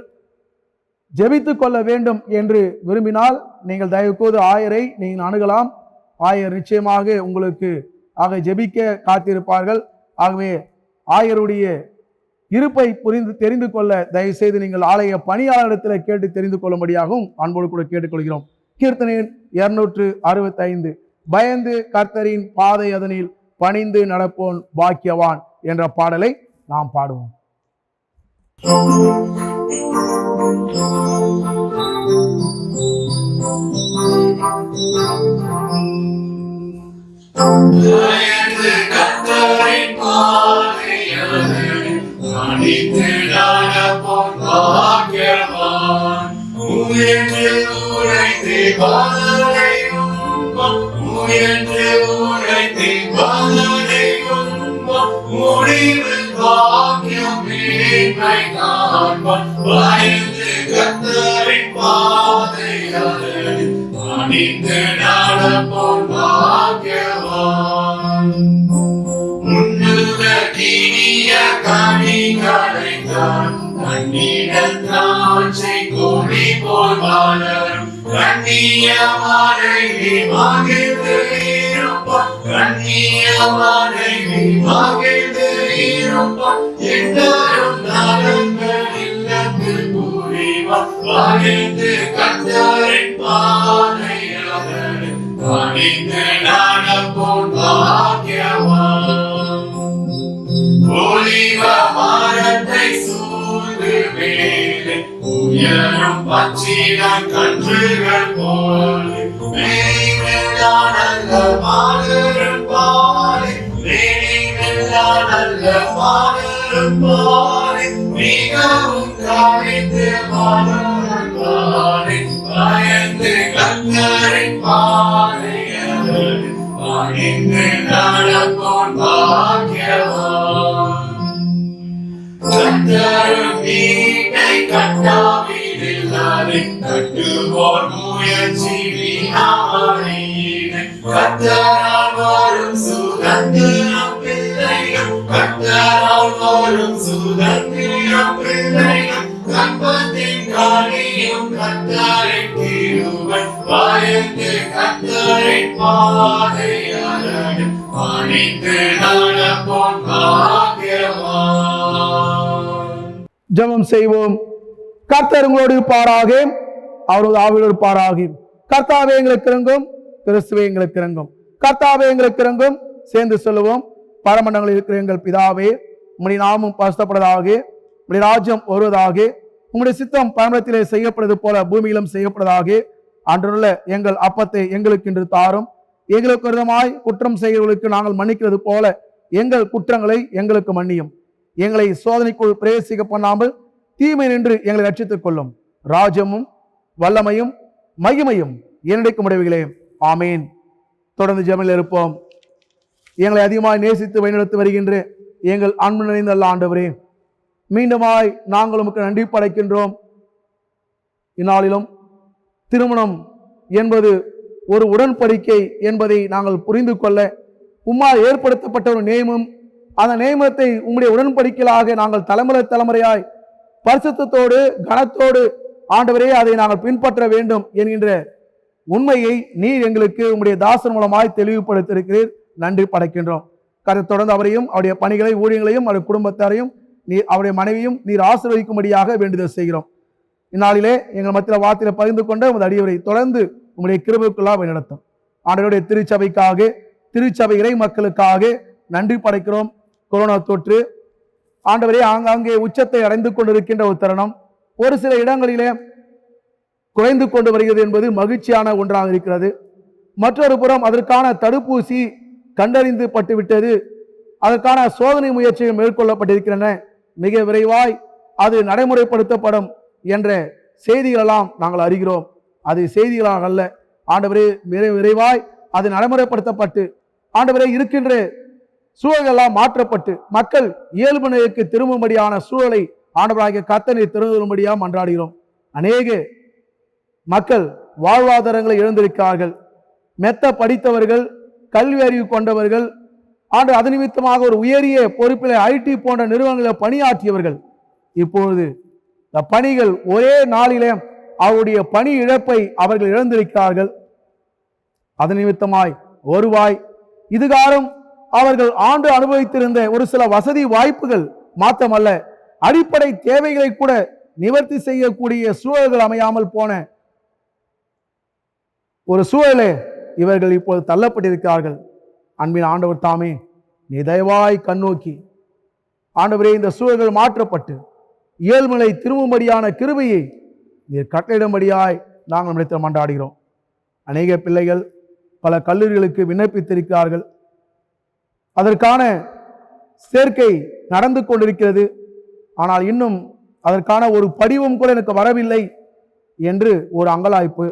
A: ஜெபித்து கொள்ள வேண்டும் என்று விரும்பினால் நீங்கள் தயவுக்கூறு ஆயரை நீங்கள் அணுகலாம். ஆயர் நிச்சயமாக உங்களுக்கு ஜெபிக்க காத்திருப்பார்கள். ஆகவே ஆயருடைய இருப்பை தெரிந்து கொள்ள தயவு செய்து நீங்கள் ஆலய பணியாளரிடத்தில் கேட்டு தெரிந்து கொள்ளும்படியாகவும் அன்போடு கூட கேட்டுக்கொள்கிறோம். கீர்த்தனை 265. பயந்து கர்த்தரின் பாதை அதனில் பணிந்து நடப்போன் பாக்கியவான் என்ற பாடலை நாம் பாடுவோம்.
F: பயந்து கர்த்தரின் பாதை அதனில் பணிந்து நடப்போன் பாக்கியவான். முயன்று உரைத்து பலனையும் முயன்று உரைத்து பலனையும் முடிவில் பாக்கியம் மேன்மை காண்பான். பயந்து கர்த்தரின் பாதை அதனில் பணிந்து நடப்போன் பாக்கியவான். முன்னுக தீனிய கனிகளை தான் கண்ணீரல் திராட்சை கொடி போல் வளரும். கண்ணிய மனைவி மகிழ்ந்து இருப்பான். கண்ணிய மனைவி மகிழ்ந்து இருப்பான். எண்ணரும் நலங்கள் இல்லத்தில் புரிவான். பணிந்து கர்த்தரின் பாதை அதனில் பணிந்து நடப்போன் பாக்கியவான். ஒலிவ மரத்தை சூழ்ந்து மேலே உயரும் பச்சிலம் கன்றுகள் போல் நல்ல மாதரும் பாலை நல்ல மாதரும் பாலை மிகவும் கவிந்து மாதரும் பாலை. பயந்து கர்த்தரின் பாதை அதனில் பணிந்து நடப்போன் பாக்கியவான். கர்த்தரும் வீட்டை கட்டாவிடில்லாதே கட்டுவோர் முயற்சி வீணாமணியினை. கர்த்தரால் வரும் சுதந்திரம் பிள்ளை பிள்ளைகள் கர்த்தரால் வரும் சுதந்திரம் பிள்ளைகள் கற்பத்தின் காணியும் கர்த்தரின் கிருபை பயந்து கர்த்தரின் பாதையாளர் பணிந்து நடப்போன் பாக்கியவான்.
A: ஜெபம் செய்வோம். கர்த்தர் உங்களோடு இருப்பாராக, அவரது ஆவியோடு இருப்பாராக. கர்த்தாவே எங்களுக்கு இறங்கும், கிறிஸ்துவே எங்களுக்கு இறங்கும். கர்த்தாவே எங்களுக்கு இறங்கும். சேர்ந்து சொல்லுவோம். பரமண்டங்களில் இருக்கிற எங்கள் பிதாவே, உம்முடைய நாமம் பரிசுத்தப்படுவதாக, உம்முடைய ராஜ்யம் வருவதாக, உம்முடைய சித்தம் பரமத்திலே செய்யப்படுவது போல பூமியிலும் செய்யப்படுவதாக. அன்றுள்ள எங்கள் அப்பத்தை எங்களுக்கு இன்று தாரும். எங்களுக்கு விரோதமாய் குற்றம் செய்கிறவர்களுக்கு நாங்கள் மன்னிக்கிறது போல எங்கள் குற்றங்களை எங்களுக்கு மன்னியும். எங்களை சோதனைக்குள் பிரவேசிக்க பண்ணாமல் தீமை நின்று எங்களை ரட்சித்துக் கொள்ளும். ராஜ்யமும் வல்லமையும் மகிமையும் என்னுடைய முடிவுகளே. ஆமீன். தொடர்ந்து ஜெபத்தில் இருப்போம். எங்களை அதிகமாய் நேசித்து வழிநடத்தி வருகின்ற எங்கள் அன்பு நிறைந்த நல்ல ஆண்டவரே, மீண்டுமாய் நாங்கள் உமக்கு நன்றி படைக்கின்றோம். இந்நாளிலும் திருமணம் என்பது ஒரு உடன்படிக்கை என்பதை நாங்கள் புரிந்து கொள்ள உம்மால் ஏற்படுத்தப்பட்ட ஒரு நியமம், அந்த நியமத்தை உம்முடைய உடன்படிக்கையாக நாங்கள் தலைமுறையாய் பரிசுத்தத்தோடு கனத்தோடு ஆண்டவரே அதை நாங்கள் பின்பற்ற வேண்டும் என்கின்ற உண்மையை நீர் எங்களுக்கு உம்முடைய தாசன் மூலமாய் தெளிவுபடுத்தியிருக்கிறீர். நன்றி படைக்கின்றோம். கதை தொடர்ந்து அவரையும் அவருடைய பணிகளை ஊழியங்களையும் அவருடைய குடும்பத்தாரையும் நீர் அவருடைய மனைவியும் நீர் ஆசீர்வதிக்கும்படியாக வேண்டுதல் செய்கிறோம். இந்நாளிலே எங்கள் மத்தியில் வார்த்தையில பகிர்ந்து கொண்ட உமது அடியவரை தொடர்ந்து உங்களுடைய கிருபைக்குள்ளாக வழிநடத்தும். ஆண்டவருடைய திருச்சபைக்காக, திருச்சபை இறை மக்களுக்காக நன்றி படைக்கிறோம். கொரோனா தொற்று ஆண்டவரே ஆங்காங்கே உச்சத்தை அடைந்து கொண்டிருக்கின்ற ஒரு தருணம், ஒரு சில இடங்களிலே குறைந்து கொண்டு வருகிறது என்பது மகிழ்ச்சியான ஒன்றாக இருக்கிறது. மற்றொரு புறம் அதற்கான தடுப்பூசி கண்டறிந்து பட்டுவிட்டது, அதற்கான சோதனை முயற்சிகள் மேற்கொள்ளப்பட்டிருக்கின்றன. மிக விரைவாய் அது நடைமுறைப்படுத்தப்படும் என்ற செய்திகளெல்லாம் நாங்கள் அறிகிறோம். அது செய்திகளாக அல்ல ஆண்டவரே, விரைவாய் அது நடைமுறைப்படுத்தப்பட்டு ஆண்டவரே இருக்கின்ற சூழலெல்லாம் மாற்றப்பட்டு மக்கள் இயல்பு நிலைக்கு திரும்பும்படியான சூழலை ஆண்டவராகிய கர்த்தரை திறந்தும்படியாக மன்றாடுகிறோம். அநேக மக்கள் வாழ்வாதாரங்களை இழந்திருக்கிறார்கள். மெத்த படித்தவர்கள், கல்வி அறிவு கொண்டவர்கள், அது நிமித்தமாக ஒரு உயரிய பொறுப்பில் ஐடி போன்ற நிறுவனங்களில் பணியாற்றியவர்கள் இப்பொழுது இந்த பணிகள் ஒரே நாளிலே அவருடைய பணி இழப்பை அவர்கள் இழந்திருக்கிறார்கள். அதன் நிமித்தமாய் வருவாய் இதுகாலம் அவர்கள் ஆண்டு அனுபவித்திருந்த ஒரு சில வசதி வாய்ப்புகள் மாற்றமல்ல, அடிப்படை தேவைகளை கூட நிவர்த்தி செய்யக்கூடிய சூழல்கள் அமையாமல் போன ஒரு சூழலே இவர்கள் இப்போது தள்ளப்பட்டிருக்கிறார்கள். அன்பின் ஆண்டவர் தாமே நீ தயவாய் கண்ணோக்கி ஆண்டவரே இந்த சூழல்கள் மாற்றப்பட்டு இயல்புநிலை திரும்பும்படியான கிருபையை நீர் கட்டளையிடும்படியாய் நாங்கள் நினைத்து மன்றாடுகிறோம். அநேக பிள்ளைகள் பல கல்லூரிகளுக்கு விண்ணப்பித்திருக்கிறார்கள். அதற்கான சேர்க்கை நடந்து கொண்டிருக்கிறது. ஆனால் இன்னும் அதற்கான ஒரு படிவம் கூட எனக்கு வரவில்லை என்று ஒரு அங்கலாய்ப்பு.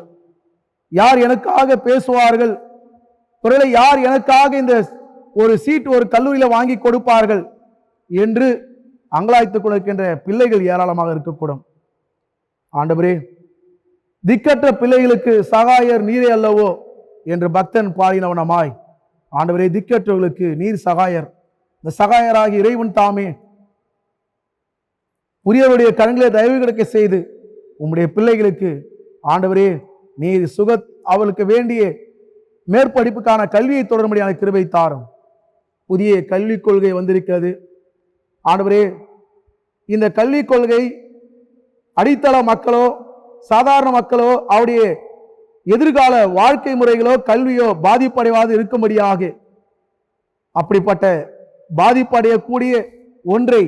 A: யார் எனக்காக பேசுவார்கள், ஒருவேளை யார் எனக்காக இந்த ஒரு சீட் ஒரு கல்லூரியில் வாங்கி கொடுப்பார்கள் என்று அங்கலாய்த்துக் கொண்டிருக்கின்ற பிள்ளைகள் ஏராளமாக இருக்கக்கூடும். ஆண்டவரே, திக்கற்ற பிள்ளைகளுக்கு சகாயர் நீரே அல்லவோ என்று பக்தன் பாடினவனமாய் ஆண்டவரே, திக்கற்றவர்களுக்கு நீர் சகாயர். இந்த சகாயராகி இறைவன் தாமே உரியவருடைய கண்களை தயவு கிடைக்க செய்து உம்முடைய பிள்ளைகளுக்கு ஆண்டவரே நீர் அவளுக்கு வேண்டிய மேற்படிப்புக்கான கல்வியை தொடரும்படியான கிருபை தாரும். புதிய கல்விக் கொள்கை வந்திருக்கிறது. ஆண்டவரே, இந்த கல்விக் கொள்கை அடித்தள மக்களோ சாதாரண மக்களோ அவருடைய எதிர்கால வாழ்க்கை முறைகளோ கல்வியோ பாதிப்படைவாது இருக்கும்படியாக அப்படிப்பட்ட பாதிப்படையக்கூடிய ஒன்றை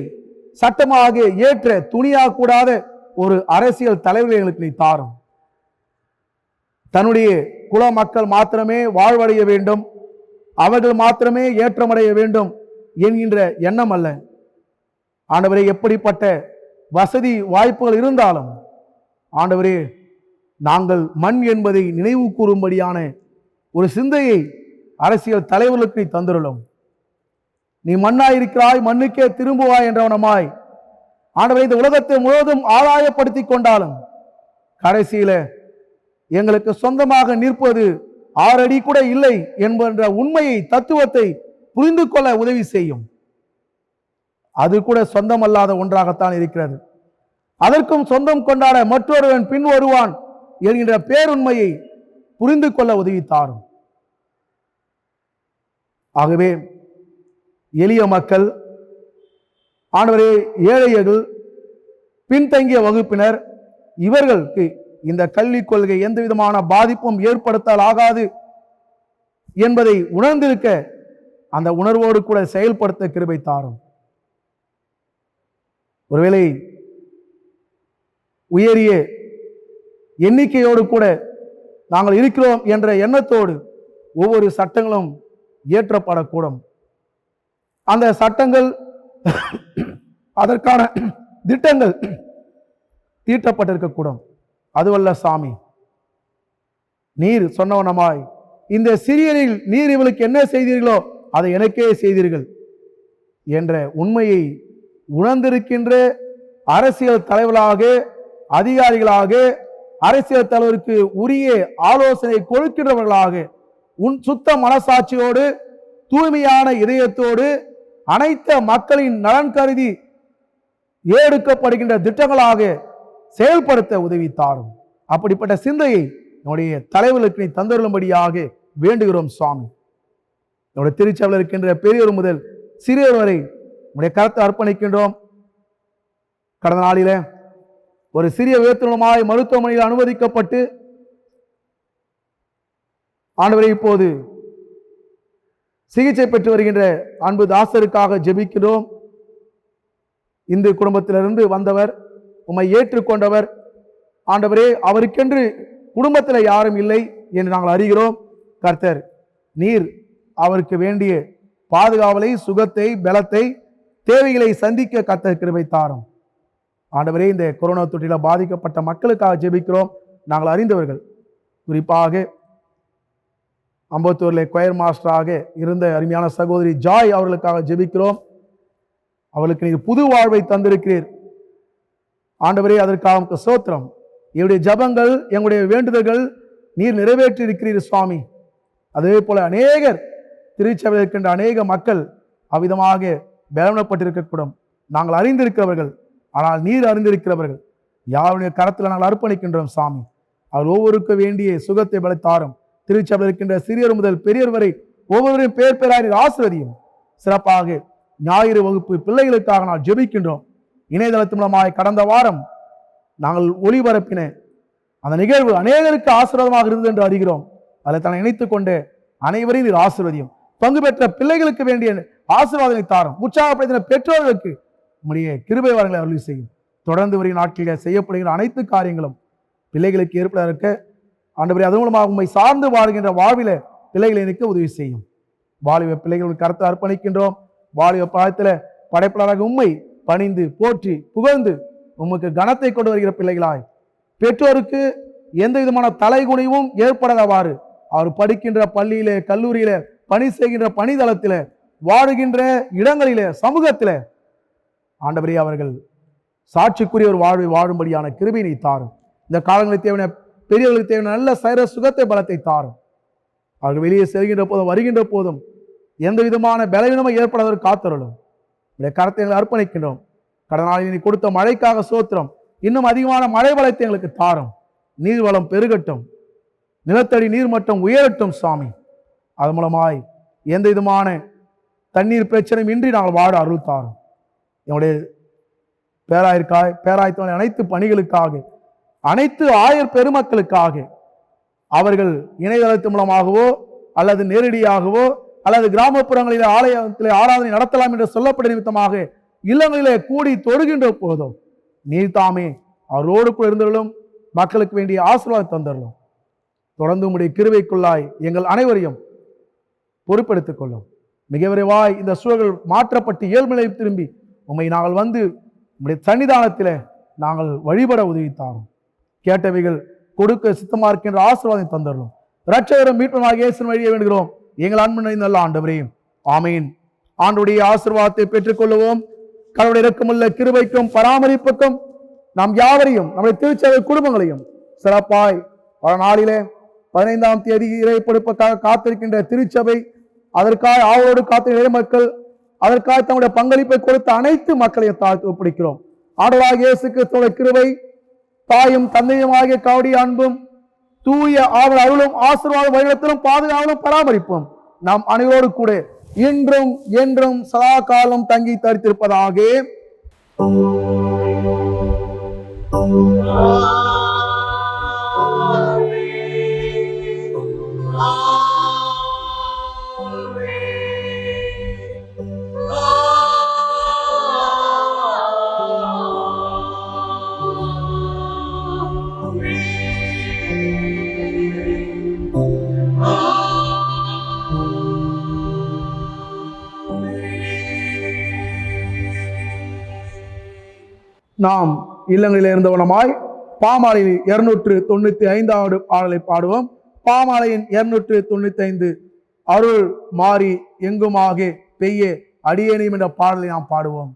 A: சட்டமாக ஏற்ற துணியாகக்கூடாத ஒரு அரசியல் தலைவர்களுக்கு நீ தாரும். தன்னுடைய குல மக்கள் மாத்திரமே வாழ்வடைய வேண்டும், அவர்கள் மாத்திரமே ஏற்றமடைய வேண்டும் என்கின்ற எண்ணம் அல்ல. ஆண்டவரே, எப்படிப்பட்ட வசதி வாய்ப்புகள் இருந்தாலும் ஆண்டவரே, நாங்கள் மண் என்பதை நினைவு கூறும்படியான ஒரு சிந்தையை அரசியல் தலைவர்களுக்கு நீ தந்துள்ளோம். நீ மண்ணாயிருக்கிறாய், மண்ணுக்கே திரும்புவாய் என்றவனமாய் ஆண்டவரே, இந்த உலகத்தை முழுவதும் ஆதாயப்படுத்தி கொண்டாலும் கடைசியில எங்களுக்கு சொந்தமாக நிற்பது 6 அடி கூட இல்லை என்கின்ற உண்மையை தத்துவத்தை புரிந்து கொள்ள உதவி செய்யும். அது கூட சொந்தமல்லாத ஒன்றாகத்தான் இருக்கிறது. அதற்கும் சொந்தம் கொண்டாட மற்றொருவன் பின் வருவான் என்கின்ற பேருண்மையை புரிந்து கொள்ள உதவித்தாரும். ஆகவே எளிய மக்கள், ஆண்டவரே, ஏழைகள், பின்தங்கிய வகுப்பினர், இவர்களுக்கு இந்த கல்விக் கொள்கை எந்த விதமான பாதிப்பும் ஏற்படுத்தலாகாது என்பதை உணர்ந்திருக்க அந்த உணர்வோடு கூட செயல்படுத்த கிருபை தாரும். ஒருவேளை உயரிய எண்ணிக்கையோடு கூட நாங்கள் இருக்கிறோம் என்ற எண்ணத்தோடு ஒவ்வொரு சட்டங்களும் இயற்றப்படக்கூடும். அந்த சட்டங்கள் அதற்கான திட்டங்கள் தீட்டப்பட்டிருக்கக்கூடும். அதுவல்ல சாமி, நீர் சொன்னவனமாய் இந்த சிறியரில் நீர் இவளுக்கு என்ன செய்தீர்களோ அதை எனக்கே செய்தீர்கள் என்ற உண்மையை உணர்ந்திருக்கின்ற அரசியல் தலைவர்களாக, அதிகாரிகளாக, அரசியல் தலைவருக்கு உரிய ஆலோசனை கொடுக்கின்றவர்களாக, உன் சுத்த மனசாட்சியோடு, தூய்மையான இதயத்தோடு, அனைத்து மக்களின் நலன் கருதி எடுக்கப்படுகின்ற திட்டங்களாக செயல்படுத்த உதவித்தாரும். அப்படிப்பட்ட சிந்தையை நம்முடைய தலைவர்களுக்கு தந்தருளும்படியாக வேண்டுகிறோம் சுவாமி. நம்முடைய திருச்சபையில் இருக்கின்ற பெரியவர் முதல் சிறியவர் வரை நம்முடைய கருத்தை அர்ப்பணிக்கின்றோம். கடந்த நாளில ஒரு சிறிய விபத்துமாய் மருத்துவமனையில் அனுமதிக்கப்பட்டு ஆண்டவரை இப்போது சிகிச்சை பெற்று வருகின்ற அன்பு தாசருக்காக ஜெபிக்கிறோம். இந்து குடும்பத்திலிருந்து வந்தவர், உம்மை ஏற்றுக்கொண்டவர். ஆண்டவரே, அவருக்கென்று குடும்பத்தில் யாரும் இல்லை என்று நாங்கள் அறிகிறோம். கர்த்தர், நீர் அவருக்கு வேண்டிய பாதுகாவலை, சுகத்தை, பலத்தை, தேவைகளை சந்திக்க கர்த்தர் கிருபை தாரும். ஆண்டவரே, இந்த கொரோனா தொற்றில் பாதிக்கப்பட்ட மக்களுக்காக ஜெபிக்கிறோம். நாங்கள் அறிந்தவர்கள், குறிப்பாக அம்பத்தூரில் கொயர் மாஸ்டராக இருந்த அருமையான சகோதரி ஜாய் அவர்களுக்காக ஜெபிக்கிறோம். அவளுக்கு நீர் புது வாழ்வை தந்திருக்கிறீர். ஆண்டவரே, அதற்காக ஸ்தோத்திரம். என்னுடைய ஜபங்கள், எங்களுடைய வேண்டுதல்கள் நீர் நிறைவேற்றி இருக்கிறீர் சுவாமி. அதே போல அநேகர் திருச்சபையில் இருக்கின்ற அநேக மக்கள் அவ்விதமாக பலவீனப்பட்டிருக்கக்கூடும். நாங்கள் அறிந்திருக்கிறவர்கள், ஆனால் நீர் அறிந்திருக்கிறவர்கள். யாருடைய கரத்தில் நாங்கள் அர்ப்பணிக்கின்றோம் சாமி. அவர் ஒவ்வொருக்கும் வேண்டிய சுகத்தை பலத்தாரும். திருச்சபையில் இருக்கின்ற சிறியர் முதல் பெரியவர் வரை ஒவ்வொருவரையும் பேர் பேராய் ஆசீர்வதியும். சிறப்பாக ஞாயிறு வகுப்பு பிள்ளைகளுக்காக நான் ஜெபிக்கின்றோம். இணையதளத்தின் மூலமாய் கடந்த வாரம் நாங்கள் ஒளிபரப்பின அந்த நிகழ்வு அநேகருக்கு ஆசீர்வாதமாக இருந்தது என்று அறிகிறோம். அதில் தன்னை இணைத்துக் கொண்டு அனைவரையும் நீர் ஆசீர்வதியும். பங்கு பெற்ற பிள்ளைகளுக்கு வேண்டிய ஆசீர்வாதத்தை தாரும். உற்சாகப்படுத்தின பெற்றோர்களுக்கு உம்முடைய கிருபை வரங்களை அருள் செய்யும். தொடர்ந்து வரும் நாட்களில் செய்யப்படுகிற அனைத்து காரியங்களும் பிள்ளைகளுக்கு ஏற்பட ஆண்டவரே, அதன் மூலமாக உண்மை சார்ந்து வாழ்கின்ற வாழ்வில பிள்ளைகளை நிற்க உதவி செய்யும். வாலிப பிள்ளைகளுக்கு கருத்தை அர்ப்பணிக்கின்றோம். வாலிப பாதத்தில் படைப்பாளராக உண்மை பணிந்து போற்றி புகழ்ந்து உமக்கு கனத்தை கொண்டு வருகிற பிள்ளைகளாய், பெற்றோருக்கு எந்த விதமான தலைகுனிவும் ஏற்படாதவாறு அவர் படிக்கின்ற பள்ளியில, கல்லூரியில, பணி செய்கின்ற பணிதளத்தில, வாழுகின்ற இடங்களில, சமூகத்தில ஆண்டவரே அவர்கள் சாட்சிக்குரிய ஒரு வாழ்வை வாழும்படியான கிருபையை தாரும். இந்த காலங்களுக்கு தேவையான, பெரியவர்களுக்கு தேவையான நல்ல சைர சுகத்தை, பலத்தை தாரும். அவர்கள் வெளியே செல்கின்ற போதும் வருகின்ற போதும் எந்த விதமான பலவீனமும் ஏற்படாதவர் காத்தருளும். இந்த கரத்தை எங்களை அர்ப்பணிக்கின்றோம். கடந்த நாளில் நீ கொடுத்த மழைக்காக சோத்திரம். இன்னும் அதிகமான மழை வளத்தை எங்களுக்கு தாரும். நீர்வளம் பெருகட்டும், நிலத்தடி நீர்மட்டம் உயரட்டும் சுவாமி. அதன் மூலமாய் எந்த விதமான தண்ணீர் பிரச்சனையும் இன்றி நாங்கள் வாழ அருள் தாரும். என்னுடைய பேராயத்தின் அனைத்து பணிகளுக்காக, அனைத்து ஆயர் பெருமக்களுக்காக, அவர்கள் இணையதளத்தின் மூலமாகவோ அல்லது நேரடியாகவோ அல்லது கிராமப்புறங்களில் ஆலயத்திலே ஆராதனை நடத்தலாம் என்று சொல்லப்பட்ட நிமித்தமாக இல்லங்களிலே கூடி தொழுகின்ற போதும் நீர் தாமே அவரோடு கூட இருந்தவர்களும் மக்களுக்கு வேண்டிய ஆசீர்வாதம் தந்தரலும். தொடர்ந்து உம்முடைய கிருபைக்குள்ளாய் எங்கள் அனைவரையும் பொறுப்பெடுத்துக் கொள்ளும். மிக விரைவாய் இந்த சூழல்கள் மாற்றப்பட்டு இயல்புநிலை திரும்பி உம்மை நாங்கள் வந்து உம்முடைய சன்னிதானத்தில் நாங்கள் வழிபட உதவித்தாரும். கேட்டவைகள் கொடுக்க சித்தமா இருக்கின்ற ஆசீர்வாதம் தந்தரலும். இரட்சகரும் மீட்புமாக இயேசுவின் வழியை வேண்டுகிறோம் எங்கள் அன்பு நல்ல ஆண்டவரே, ஆமீன். ஆண்டுடைய ஆசீர்வாதத்தை பெற்றுக்கொள்வோம். கடவுளுடைய இரக்கமுள்ள கிருபைக்கும் பராமரிப்புக்கும் நாம் யாவரையும், நம்முடைய திருச்சபை குடும்பங்களையும் சிறப்பாய் பல நாளிலே 15ஆம் தேதி இறைப்படுப்பதற்காக காத்திருக்கின்ற திருச்சபை, அதற்காக ஆவலோடு காத்திருக்கிற மக்கள் அதற்காக தம்முடைய பங்களிப்பை கொடுத்த அனைத்து மக்களையும் தாழ்த்து ஒப்படைக்கிறோம். ஆண்டவராகிய இயேசு கிறிஸ்துவின் கிருபை, தாயும் தந்தையுமாகிய கவுடைய அன்பும், தூய ஆவல் அருளும், ஆசீர்வாத வழிநடத்தலும், பாதுகாவலும், பராமரிப்பும் நாம் அனைவரோடு கூட இன்றும் என்றும் சதா காலம் தங்கி தரித்திருப்பதாக. நாம் இல்லங்களில் இருந்தவனமாய் பாமாலையில் 295வது பாடலை பாடுவோம். பாமாலையின் 295 அருள் மாறி எங்குமாக பெய்ய அடியேனையும் என்ற பாடலை நாம் பாடுவோம்.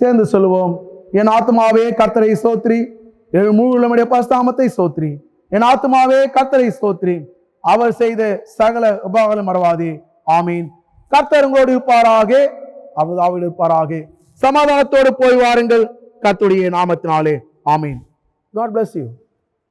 A: சேர்ந்து சொல்லுவோம். என் ஆத்துமாவே கர்த்தரை ஸ்தோத்திரி, என் முழு உள்ளமுடைய பரிசுத்தநாமத்தை ஸ்தோத்திரி. என் ஆத்துமாவே கர்த்தரை ஸ்தோத்திரி, அவர் செய்த சகல உபகாரம் மறவாதே. ஆமீன். கர்த்தர் உங்களோடு இருப்பாராக, அவர் இருப்பாராக. சமாதானத்தோடு போய் வாருங்கள், கர்த்தருடைய நாமத்தினாலே. ஆமீன். God bless you.